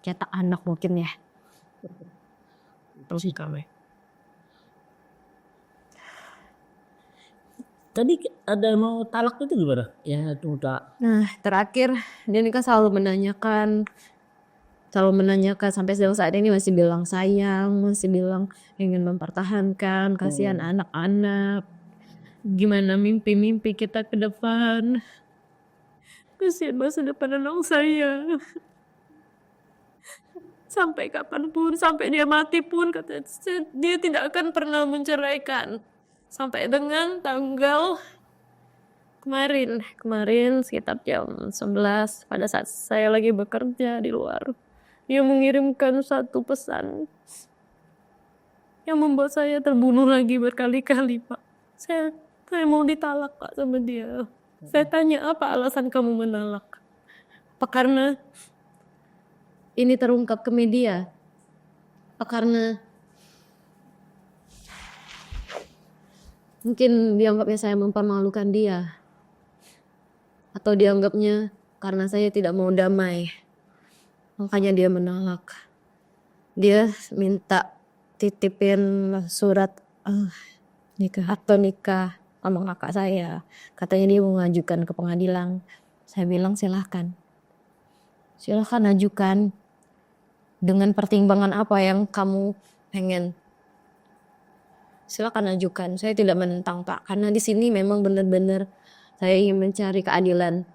Speaker 4: cetak anak mungkin ya.
Speaker 2: Terus kami. Tadi ada mau talak itu gimana? Ya itu tak.
Speaker 4: Nah terakhir dia ini kan selalu menanyakan sampai saat ini masih bilang sayang, masih bilang ingin mempertahankan, kasihan anak-anak. Gimana mimpi-mimpi kita ke depan. Kasihan masa depan anak saya. Sampai kapanpun, sampai dia mati pun kata dia tidak akan pernah menceraikan. Sampai dengan tanggal kemarin sekitar jam 11 pada saat saya lagi bekerja di luar. Dia mengirimkan satu pesan yang membuat saya terbunuh lagi berkali-kali Pak. Saya mau ditalak Pak sama dia. Saya tanya apa alasan kamu menolak? Apa karena ini terungkap ke media? Apa karena mungkin dianggapnya saya mempermalukan dia? Atau dianggapnya karena saya tidak mau damai? Makanya dia menolak. Dia minta titipin surat nikah sama kakak saya. Katanya dia mau mengajukan ke pengadilan. Saya bilang silahkan ajukan dengan pertimbangan apa yang kamu pengen. Silahkan ajukan. Saya tidak menentang Pak, karena di sini memang benar-benar saya ingin mencari keadilan.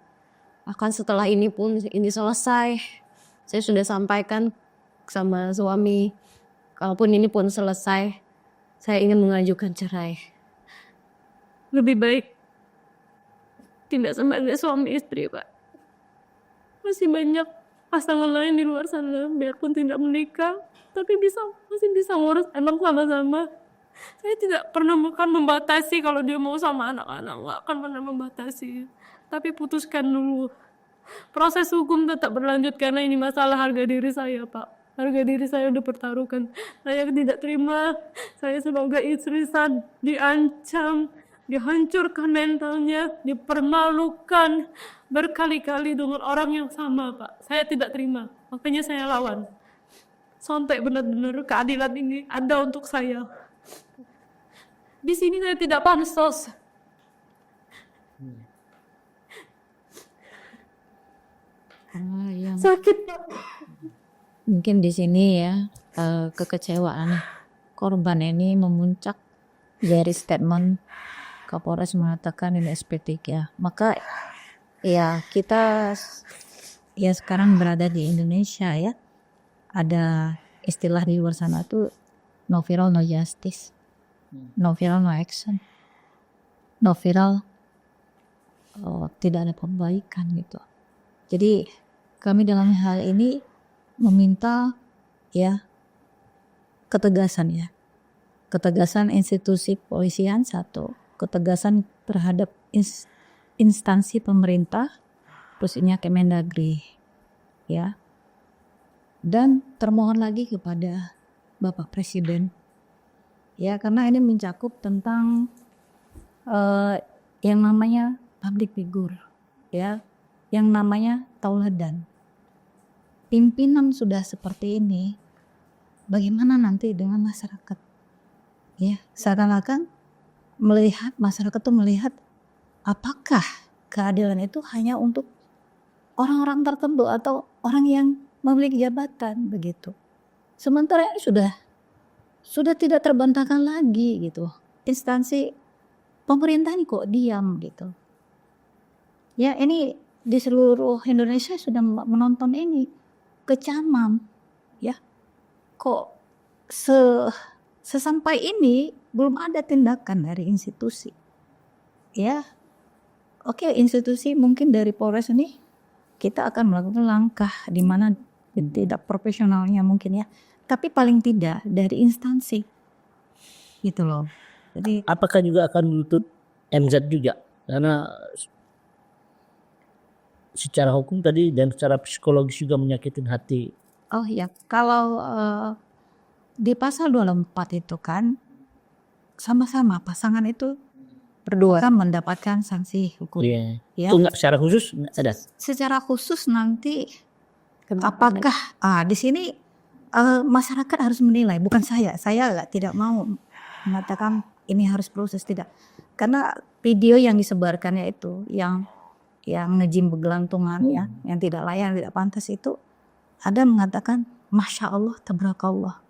Speaker 4: Akan setelah ini pun ini selesai, saya sudah sampaikan sama suami, kalaupun ini pun selesai, saya ingin mengajukan cerai. Lebih baik tidak sebagai suami istri Pak. Masih banyak pasangan lain di luar sana, biarpun tidak menikah, tapi masih bisa ngurus anak sama-sama. Saya tidak pernah akan membatasi kalau dia mau sama anak-anak, nggak akan pernah membatasi. Tapi putuskan dulu. Proses hukum tetap berlanjut karena ini masalah harga diri saya Pak. Harga diri saya udah pertaruhkan. Saya tidak terima. Saya sebagai istri saya diancam, dihancurkan mentalnya, dipermalukan berkali-kali dengan orang yang sama Pak. Saya tidak terima. Makanya saya lawan. Sampai benar-benar keadilan ini ada untuk saya. Di sini saya tidak pansos. Sakit Pak.
Speaker 3: Mungkin di sini ya kekecewaan korban ini memuncak dari statement Kapolres mengatakan ini SP3. Maka ya kita ya sekarang berada di Indonesia ya, ada istilah di luar sana tuh no viral no justice, no viral no action, no viral tidak ada perbaikan gitu. Jadi kami dalam hal ini meminta ya ketegasan ya ketegasan institusi kepolisian satu, ketegasan terhadap instansi pemerintah, terus ini Kemendagri, ya. Dan termohon lagi kepada Bapak Presiden, ya, karena ini mencakup tentang yang namanya public figure, ya, yang namanya tauladan. Pimpinan sudah seperti ini, bagaimana nanti dengan masyarakat? Ya, seakan-akan melihat masyarakat tuh melihat apakah keadilan itu hanya untuk orang-orang tertentu atau orang yang memiliki jabatan begitu. Sementara ini sudah tidak terbantahkan lagi gitu. Instansi pemerintah ini kok diam gitu. Ya, ini di seluruh Indonesia sudah menonton ini, kecamam, ya. Kok sesampai ini belum ada tindakan dari institusi. Ya, oke, institusi mungkin dari Polres ini kita akan melakukan langkah di mana tidak profesionalnya mungkin ya, tapi paling tidak dari instansi, gitu loh. Jadi
Speaker 2: Apakah juga akan menuntut MZ juga? Karena secara hukum tadi dan secara psikologis juga menyakitin hati.
Speaker 3: oh ya, kalau di pasal 24 itu kan sama-sama pasangan itu
Speaker 1: Berdua.
Speaker 3: akan mendapatkan sanksi hukum.
Speaker 2: Iya.
Speaker 3: Ya.
Speaker 2: Itu enggak secara khusus enggak ada.
Speaker 3: Secara khusus nanti apakah di sini masyarakat harus menilai, bukan saya tidak mau mengatakan ini harus proses, tidak, karena video yang disebarkannya itu yang ngejim begelantungan ya, yang tidak layak, yang tidak pantas itu ada mengatakan Masya Allah, Tabarakallah.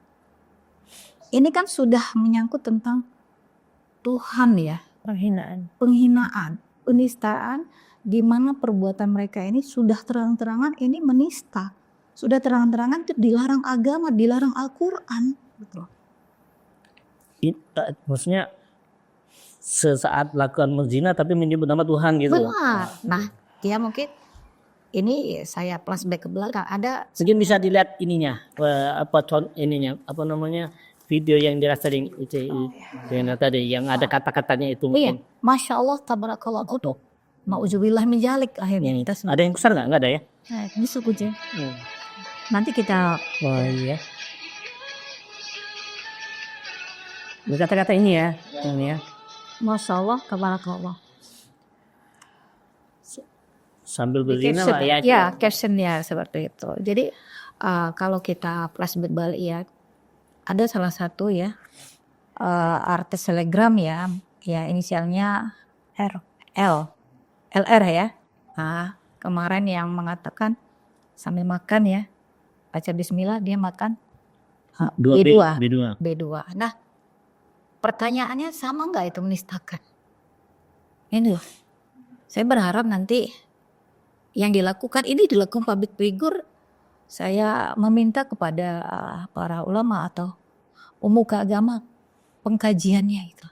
Speaker 3: Ini kan sudah menyangkut tentang Tuhan ya, penghinaan, penistaan, di mana perbuatan mereka ini sudah terang-terangan ini menista, sudah terang-terangan itu dilarang agama, dilarang Al-Quran, betul.
Speaker 2: Maksudnya sesaat melakukan zina tapi menyebut nama Tuhan gitu.
Speaker 3: Benar. Nah, dia mungkin ini saya flashback ke belakang, ada
Speaker 2: Mungkin bisa dilihat ininya, apa namanya, video yang dirasering itu yang tadi yang ada kata-katanya itu
Speaker 3: iya,
Speaker 2: mungkin.
Speaker 3: Masya Allah, Tabarakallah, utuh. Ma'udzubillah min jalik akhirnya.
Speaker 2: Ada yang besar nggak? Nggak ada ya?
Speaker 3: Nah, ini suku je. Nanti kita
Speaker 2: Oh iya. Kata-kata ini ya, ini ya.
Speaker 3: Masya Allah, Tabarakallah.
Speaker 2: Sambil berzina lah ya.
Speaker 3: Ya, captionnya seperti itu. Jadi kalau kita flashback balik ya, ada salah satu ya artis selebgram ya inisialnya LR ya. Nah, kemarin yang mengatakan sambil makan ya, baca Bismillah dia makan B2. Nah, pertanyaannya sama nggak itu menistakan? Ini loh, saya berharap nanti yang dilakukan ini dilakukan public figure. Saya meminta kepada para ulama atau pemuka agama pengkajiannya itu.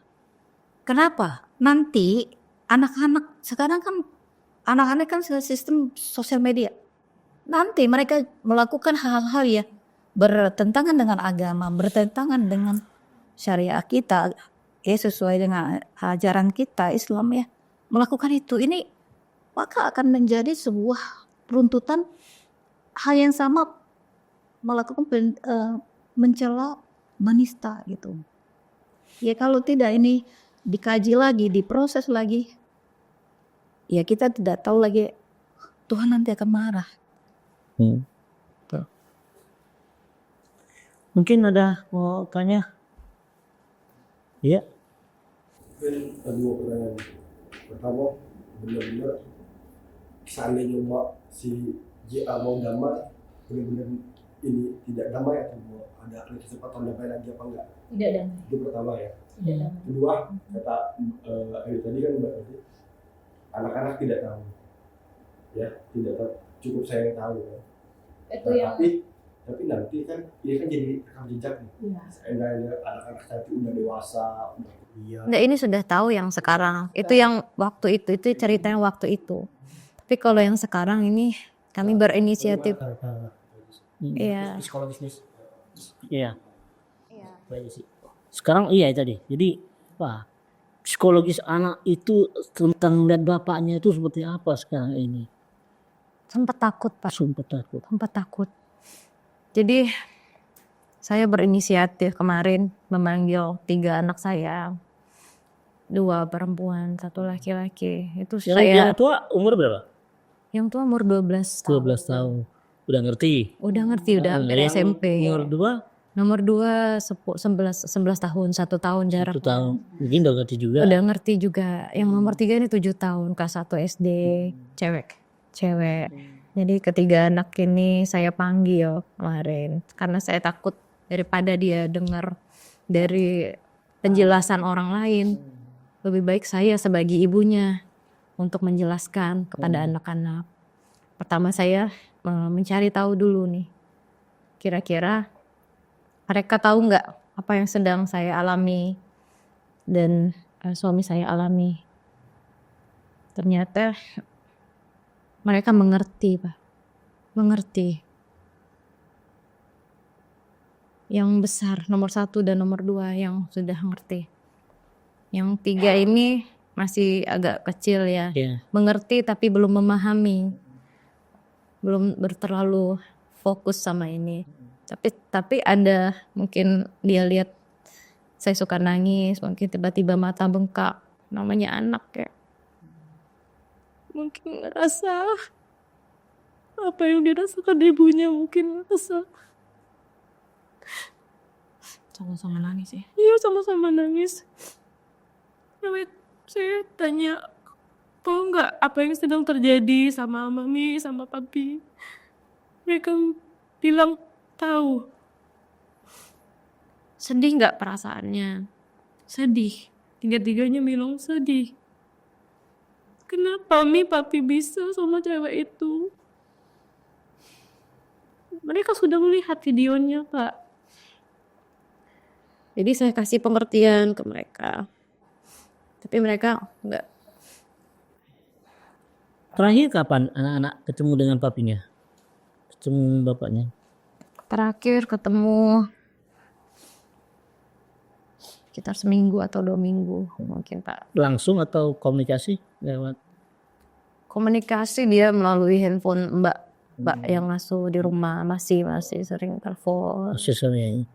Speaker 3: Kenapa? Nanti anak-anak sekarang kan anak-anak kan sistem sosial media. Nanti mereka melakukan hal-hal ya bertentangan dengan agama, bertentangan dengan syariah kita, ya sesuai dengan ajaran kita Islam ya. Melakukan itu ini maka akan menjadi sebuah peruntutan hal yang sama, melakukan mencela, menista gitu. Ya kalau tidak ini dikaji lagi, diproses lagi, ya kita tidak tahu lagi Tuhan nanti akan marah.
Speaker 2: Mungkin ada mau tanya? Iya.
Speaker 5: Mungkin ada dua pertanyaan. Pertama, benar-benar seandainya si JA mau damai, benar-benar ini tidak damai atau mau ada kesempatan damai lagi apa enggak?
Speaker 1: Tidak damai.
Speaker 5: Itu pertama ya.
Speaker 1: Tidak damai.
Speaker 5: Kedua, kata tadi kan berarti anak-anak tidak tahu, ya tidak tahu, cukup saya yang tahu ya.
Speaker 1: Itu
Speaker 5: Nah,
Speaker 1: yang
Speaker 5: tapi nanti kan ini kan jadi rekam jejak nih.
Speaker 1: Iya.
Speaker 5: Seandainya anak-anak nanti udah dewasa, udah kuliah.
Speaker 1: Nah, ini sudah tahu yang sekarang. Itu yang waktu itu ceritanya waktu itu. Tapi kalau yang sekarang ini kami berinisiatif. Iya.
Speaker 2: Psikologis. Iya.
Speaker 1: Iya.
Speaker 2: Itu aja sih. Sekarang iya tadi. Jadi apa? Psikologis anak itu tentang lihat bapaknya itu seperti apa sekarang ini?
Speaker 1: Sempat takut Pak,
Speaker 2: Sumpah takut.
Speaker 1: sempat takut. Jadi saya berinisiatif kemarin memanggil 3 anak saya, 2 perempuan, 1 laki-laki. Itu
Speaker 2: Yang
Speaker 1: saya,
Speaker 2: tua umur berapa?
Speaker 1: yang tua umur 12 tahun.
Speaker 2: 12 tahun. Udah ngerti.
Speaker 1: Udah ngerti, udah hampir
Speaker 2: Yang
Speaker 1: SMP.
Speaker 2: Umur 2
Speaker 1: Nomor 2 11 tahun, 1 tahun jarak.
Speaker 2: 1 tahun. Mungkin udah ngerti juga.
Speaker 1: Udah ngerti juga. Yang nomor 3 ini 7 tahun, kelas 1 SD, cewek. Jadi ketiga anak ini saya panggil kemarin karena saya takut daripada dia dengar dari penjelasan orang lain. Lebih baik saya sebagai ibunya untuk menjelaskan kepada anak-anak. Pertama saya mencari tahu dulu nih. Kira-kira mereka tahu nggak apa yang sedang saya alami dan suami saya alami. Ternyata mereka mengerti, Pak. Mengerti. Yang besar, nomor 1 dan nomor 2 yang sudah ngerti. Yang 3 ini masih agak kecil ya.
Speaker 2: Iya.
Speaker 1: Mengerti tapi belum memahami. Belum terlalu fokus sama ini. Tapi ada mungkin dia lihat saya suka nangis, mungkin tiba-tiba mata bengkak. Namanya anak ya. Mungkin ngerasa apa yang dirasakan ibunya, mungkin ngerasa.
Speaker 4: Sama-sama nangis ya.
Speaker 1: Iya, sama-sama nangis. Saya tanya, tahu nggak apa yang sedang terjadi sama mami, sama papi? Mereka bilang tahu. Sedih nggak perasaannya? Sedih. 3-tiganya bilang sedih. Kenapa mi papi bisa sama cewek itu? Mereka sudah melihat videonya, Pak. Jadi saya kasih pengertian ke mereka. Tapi mereka enggak.
Speaker 2: Terakhir kapan anak-anak ketemu dengan papinya? Ketemu bapaknya?
Speaker 1: Terakhir ketemu sekitar seminggu atau 2 minggu mungkin, Pak.
Speaker 2: Langsung atau komunikasi lewat?
Speaker 1: Komunikasi dia melalui handphone Mbak yang ngasuh di rumah, masih sering telepon.
Speaker 2: Sesuai.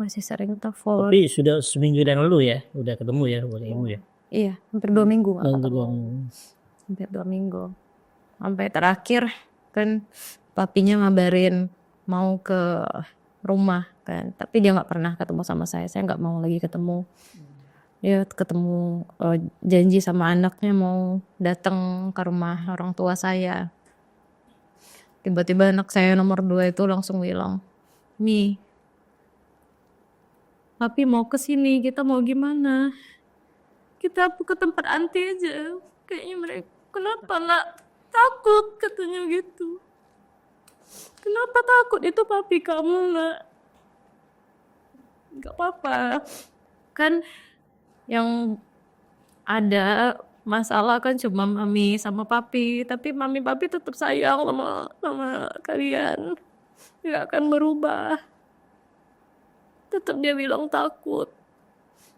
Speaker 1: Masih sering telepon.
Speaker 2: Tapi sudah seminggu yang lalu ya, udah ketemu ya, boleh ibu ya.
Speaker 1: Iya, hampir 2 minggu nggak
Speaker 2: Untuk
Speaker 1: ketemu. Hampir 2 minggu. Sampai terakhir kan papinya ngabarin mau ke rumah kan, tapi dia nggak pernah ketemu sama saya nggak mau lagi ketemu. Dia ketemu, janji sama anaknya mau datang ke rumah orang tua saya. Tiba-tiba anak saya nomor 2 itu langsung bilang, Mi, papi mau kesini, kita mau gimana? Kita ke tempat anti aja. Kayaknya mereka, kenapa nak? Takut katanya gitu. Kenapa takut? Itu papi kamu nak. Gak apa-apa. Kan yang ada masalah kan cuma mami sama papi. Tapi mami papi tetap sayang sama kalian. Gak akan berubah. Tetap dia bilang takut.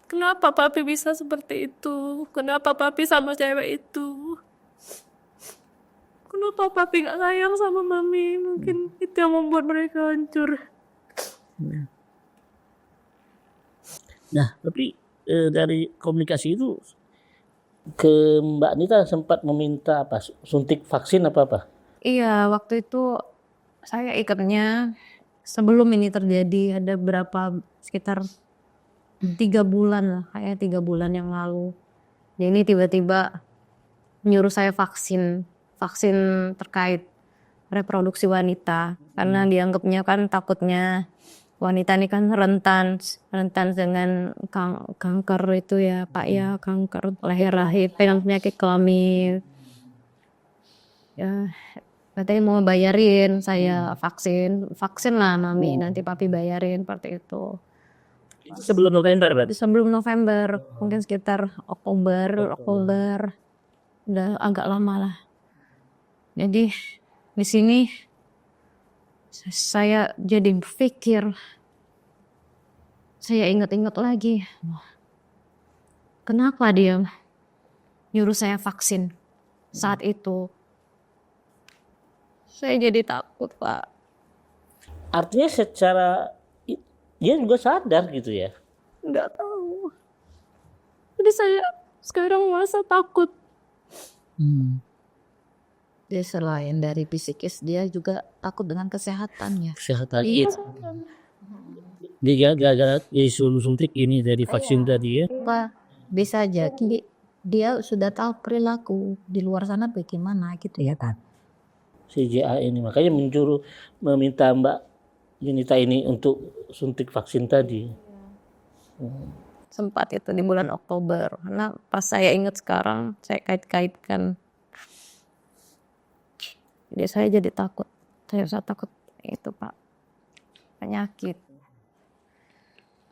Speaker 1: Kenapa papi bisa seperti itu? Kenapa papi sama cewek itu? Kenapa papi gak sayang sama mami? Mungkin itu yang membuat mereka hancur.
Speaker 2: Nah, tapi dari komunikasi itu ke Mbak Anita sempat meminta apa? Suntik vaksin apa?
Speaker 1: Iya, waktu itu saya ikatnya sebelum ini terjadi ada sekitar 3 bulan lah, kayak 3 bulan yang lalu. Jadi tiba-tiba nyuruh saya vaksin terkait reproduksi wanita, karena dianggapnya kan takutnya wanita ini kan rentan dengan kanker itu ya Pak ya, kanker leher rahim, penyakit kelamin. Ya, katanya mau bayarin saya vaksin lah mami, nanti papi bayarin seperti itu.
Speaker 2: Sebelum November berarti?
Speaker 1: Sebelum November, mungkin sekitar Oktober, udah agak lama lah. Jadi di sini saya jadi berpikir
Speaker 4: saya ingat-ingat lagi, kenapa dia nyuruh saya vaksin saat itu. Saya jadi takut, Pak.
Speaker 2: Artinya secara dia juga sadar gitu ya.
Speaker 4: Nggak tahu. Jadi saya sekarang merasa takut.
Speaker 3: Dia selain dari psikis, dia juga takut dengan kesehatannya.
Speaker 2: Kesehatan
Speaker 4: Iya.
Speaker 2: dia gara-gara disuruh suntik ini dari vaksin tadi ya.
Speaker 3: Apa bisa jadi dia sudah tahu perilaku di luar sana bagaimana gitu ya kan.
Speaker 2: Si JA ini makanya meminta Mbak Yunita ini untuk suntik vaksin tadi.
Speaker 4: Sempat itu di bulan Oktober. Karena pas saya ingat sekarang, saya kait-kaitkan. Jadi saya jadi takut. Saya takut itu, Pak. Penyakit.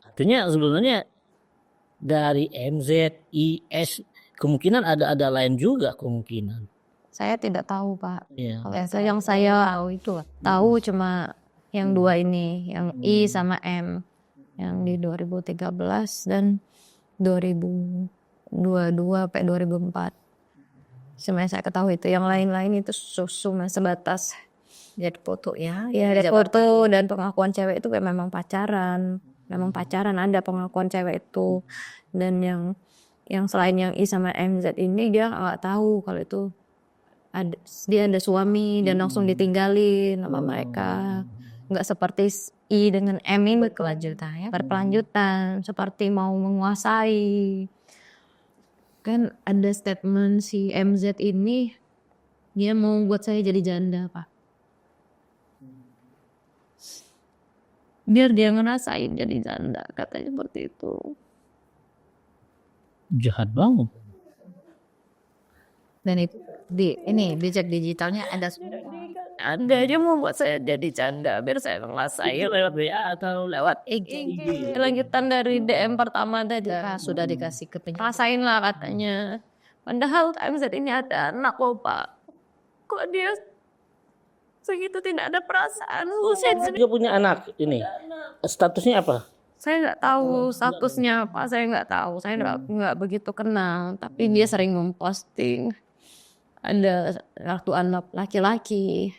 Speaker 2: Artinya sebenarnya dari MZ, IS kemungkinan ada lain juga kemungkinan.
Speaker 4: Saya tidak tahu, Pak.
Speaker 2: Iya.
Speaker 4: Yang saya tahu cuma yang dua ini, yang I sama M, yang di 2013 dan 2022 sampai 2004. Cuma yang saya ketahui itu, yang lain-lain itu cuma sebatas
Speaker 3: Jadi foto ya.
Speaker 4: ya ada foto dan pengakuan cewek itu kayak memang pacaran, ada pengakuan cewek itu. Dan yang selain yang I sama MZ ini dia nggak tahu kalau itu dia ada suami dan langsung ditinggalin sama mereka. Nggak seperti I dengan M ini berkelanjutan seperti mau menguasai. Kan ada statement si MZ ini, dia mau buat saya jadi janda, Pak. Biar dia ngerasain jadi janda, katanya seperti itu.
Speaker 2: Jahat banget.
Speaker 3: Dan itu di jejak digitalnya ada
Speaker 4: Ada, dia mau buat saya jadi janda, biar saya ngerasain
Speaker 2: Lewat WA atau
Speaker 4: lewat IG. Lanjutan dari DM pertama tadi.
Speaker 3: sudah dikasih ke
Speaker 4: Rasain lah katanya. Padahal MZ ini ada anak loh, Pak. Kok dia segitu tidak ada perasaan?
Speaker 2: dia punya anak ini. Statusnya apa?
Speaker 4: Saya nggak tahu statusnya apa, saya nggak tahu. Saya nggak begitu kenal. Tapi dia sering memposting ada satu anak laki-laki.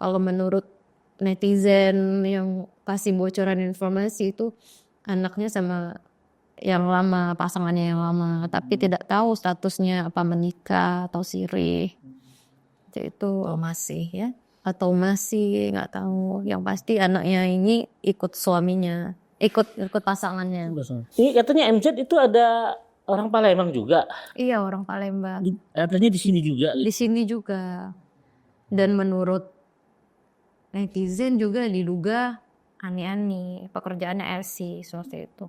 Speaker 4: Kalau menurut netizen yang kasih bocoran informasi itu anaknya sama yang lama, pasangannya yang lama, tapi tidak tahu statusnya apa menikah atau sirih. Itu
Speaker 3: masih ya.
Speaker 4: atau masih nggak tahu. Yang pasti anaknya ini ikut suaminya, ikut pasangannya.
Speaker 2: Ini katanya MZ itu ada orang Palembang juga.
Speaker 4: Iya, orang Palembang.
Speaker 2: Katanya di sini juga.
Speaker 4: Di sini juga. Dan menurut netizen juga diduga ani-ani, pekerjaannya LC seperti itu.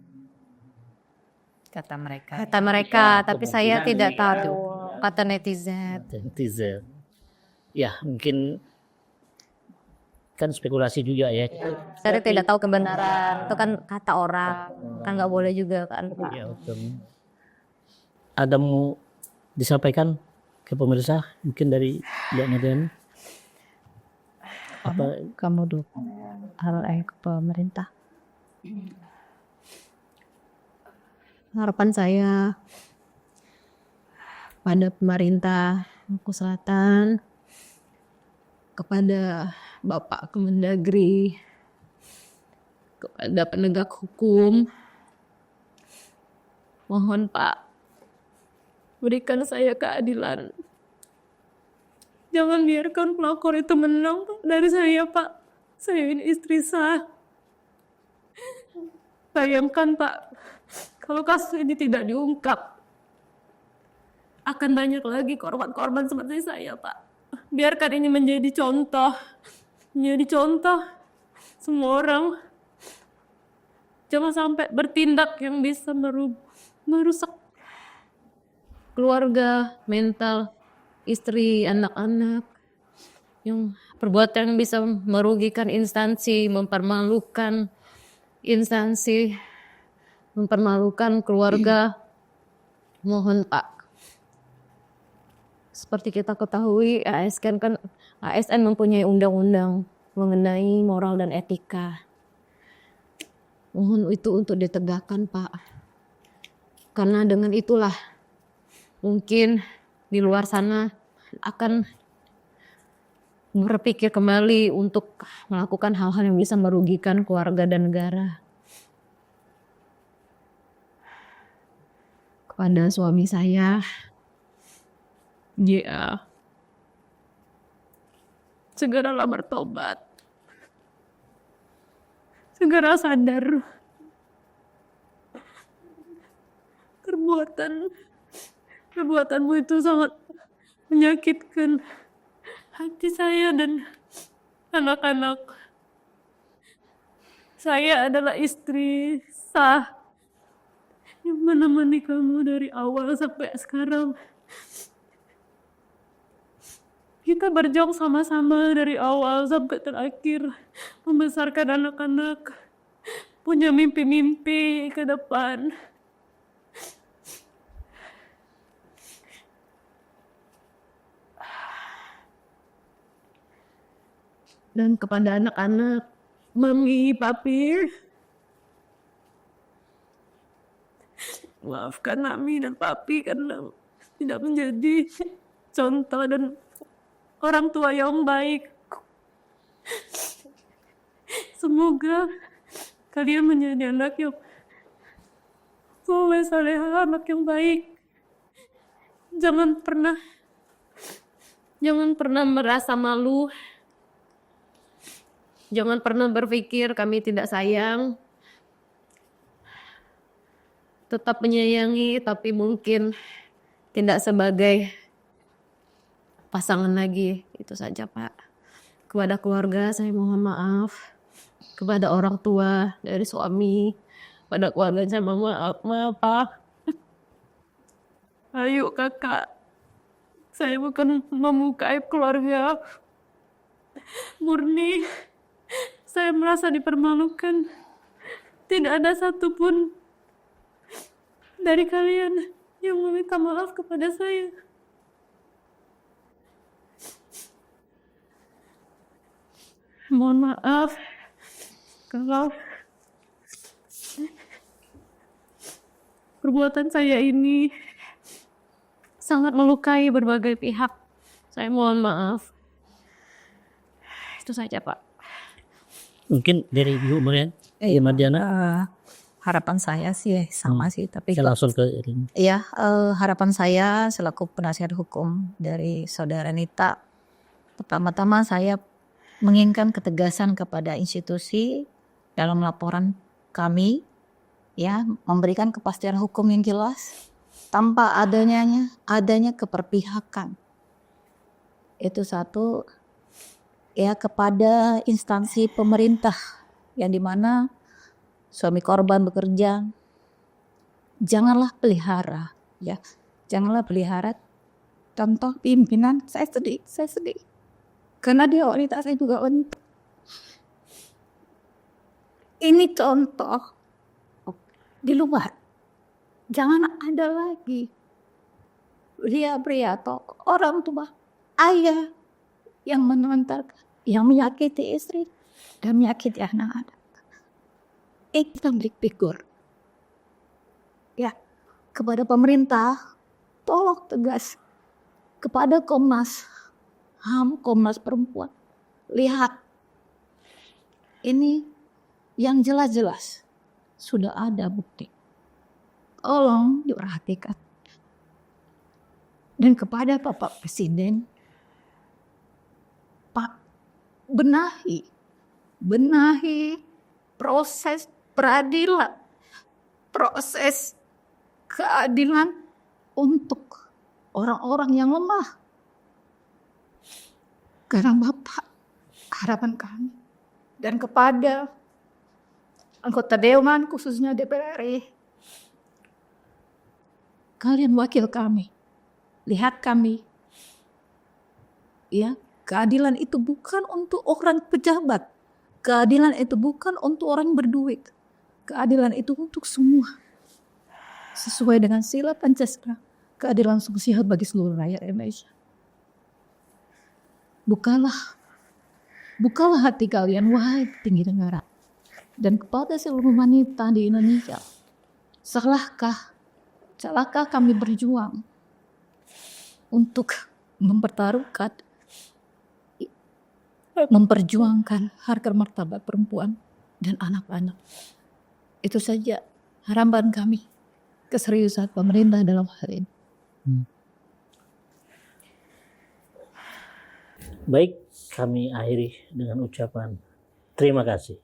Speaker 3: Kata mereka.
Speaker 4: Kata mereka, tapi
Speaker 2: kemungkinan
Speaker 4: saya tidak
Speaker 2: ya.
Speaker 4: tahu. Kata netizen.
Speaker 2: Netizen. Ya mungkin kan spekulasi juga ya.
Speaker 4: Saya tidak tahu kebenaran. Itu kan kata orang. Kan nggak boleh juga kan.
Speaker 2: Ya, betul. Ada mau disampaikan ke pemirsa mungkin dari Mbak Nadian? Apa
Speaker 3: Kamu dulu hal ke pemerintah.
Speaker 4: Harapan saya pada pemerintah Maluku Selatan, kepada Bapak Kemendagri, kepada penegak hukum, mohon Pak, berikan saya keadilan. Jangan biarkan pelakor itu menang dari saya, Pak. Saya ini istri sah. Bayangkan, Pak, kalau kasus ini tidak diungkap, akan banyak lagi korban-korban seperti saya, Pak. Biarkan ini menjadi contoh semua orang. Jangan sampai bertindak yang bisa merusak keluarga, mental, istri, anak-anak. Yang perbuatan yang bisa merugikan instansi, mempermalukan instansi, mempermalukan keluarga. Mohon Pak, seperti kita ketahui ASN mempunyai undang-undang mengenai moral dan etika. Mohon itu untuk ditegakkan, Pak. Karena dengan itulah mungkin di luar sana akan berpikir kembali untuk melakukan hal-hal yang bisa merugikan keluarga dan negara. Kepada suami saya, ya, segeralah bertobat. Segera sadar perbuatanmu itu sangat menyakitkan hati saya dan anak-anak. Saya adalah istri sah yang menemani kamu dari awal sampai sekarang. Kita berjuang sama-sama dari awal sampai terakhir, membesarkan anak-anak, punya mimpi-mimpi ke depan. Dan kepada anak-anak, Mami, Papi, maafkan Mami dan Papi karena tidak menjadi contoh dan orang tua yang baik. Semoga kalian menjadi anak yang soleh, salehah, anak yang baik. Jangan pernah merasa malu. Jangan pernah berpikir kami tidak sayang. Tetap menyayangi, tapi mungkin tidak sebagai pasangan lagi. Itu saja, Pak. Kepada keluarga saya mohon maaf. Kepada orang tua dari suami, pada keluarga saya mohon maaf, Pak. Ayo kakak, saya bukan membuka aib keluarga. Murni, saya merasa dipermalukan. Tidak ada satupun dari kalian yang meminta maaf kepada saya. Mohon maaf kalau perbuatan saya ini sangat melukai berbagai pihak. Saya mohon maaf. Itu saja, Pak.
Speaker 2: Mungkin dari Ibu Marian, Mardiana,
Speaker 3: Harapan saya sih sama sih, tapi
Speaker 2: saya langsung ke ini.
Speaker 3: ya harapan saya selaku penasihat hukum dari saudara Nita, pertama-tama saya menginginkan ketegasan kepada institusi dalam laporan kami, ya, memberikan kepastian hukum yang jelas tanpa adanya keperpihakan. Itu satu, ya, kepada instansi pemerintah yang dimana suami korban bekerja, janganlah pelihara, ya, janganlah pelihara contoh pimpinan. Saya sedih. Karena dia wanita, saya juga wanita. Ini contoh di luar. Jangan ada lagi pria atau orang tua, ayah yang menontarkan, yang menyakiti istri dan menyakiti anak-anak. Ini public figure. Ya, kepada pemerintah, tolong tegas. Kepada Komnas HAM, Komnas Perempuan, lihat, ini yang jelas-jelas sudah ada bukti. Tolong diperhatikan. Dan kepada Bapak Presiden, Pak, benahi proses peradilan, proses keadilan untuk orang-orang yang lemah. Karena Bapak, harapan kami, dan kepada anggota Dewan khususnya DPR RI, kalian wakil kami, lihat kami, ya, keadilan itu bukan untuk orang pejabat, keadilan itu bukan untuk orang berduit, keadilan itu untuk semua, sesuai dengan sila Pancasila, keadilan sosial bagi seluruh rakyat Indonesia. Bukalah hati kalian, wahai petinggi negara. dan kepada seluruh wanita di Indonesia. Salahkah kami berjuang untuk memperjuangkan harga martabat perempuan dan anak-anak. Itu saja harapan kami, keseriusan pemerintah dalam hal ini.
Speaker 2: Baik, kami akhiri dengan ucapan terima kasih.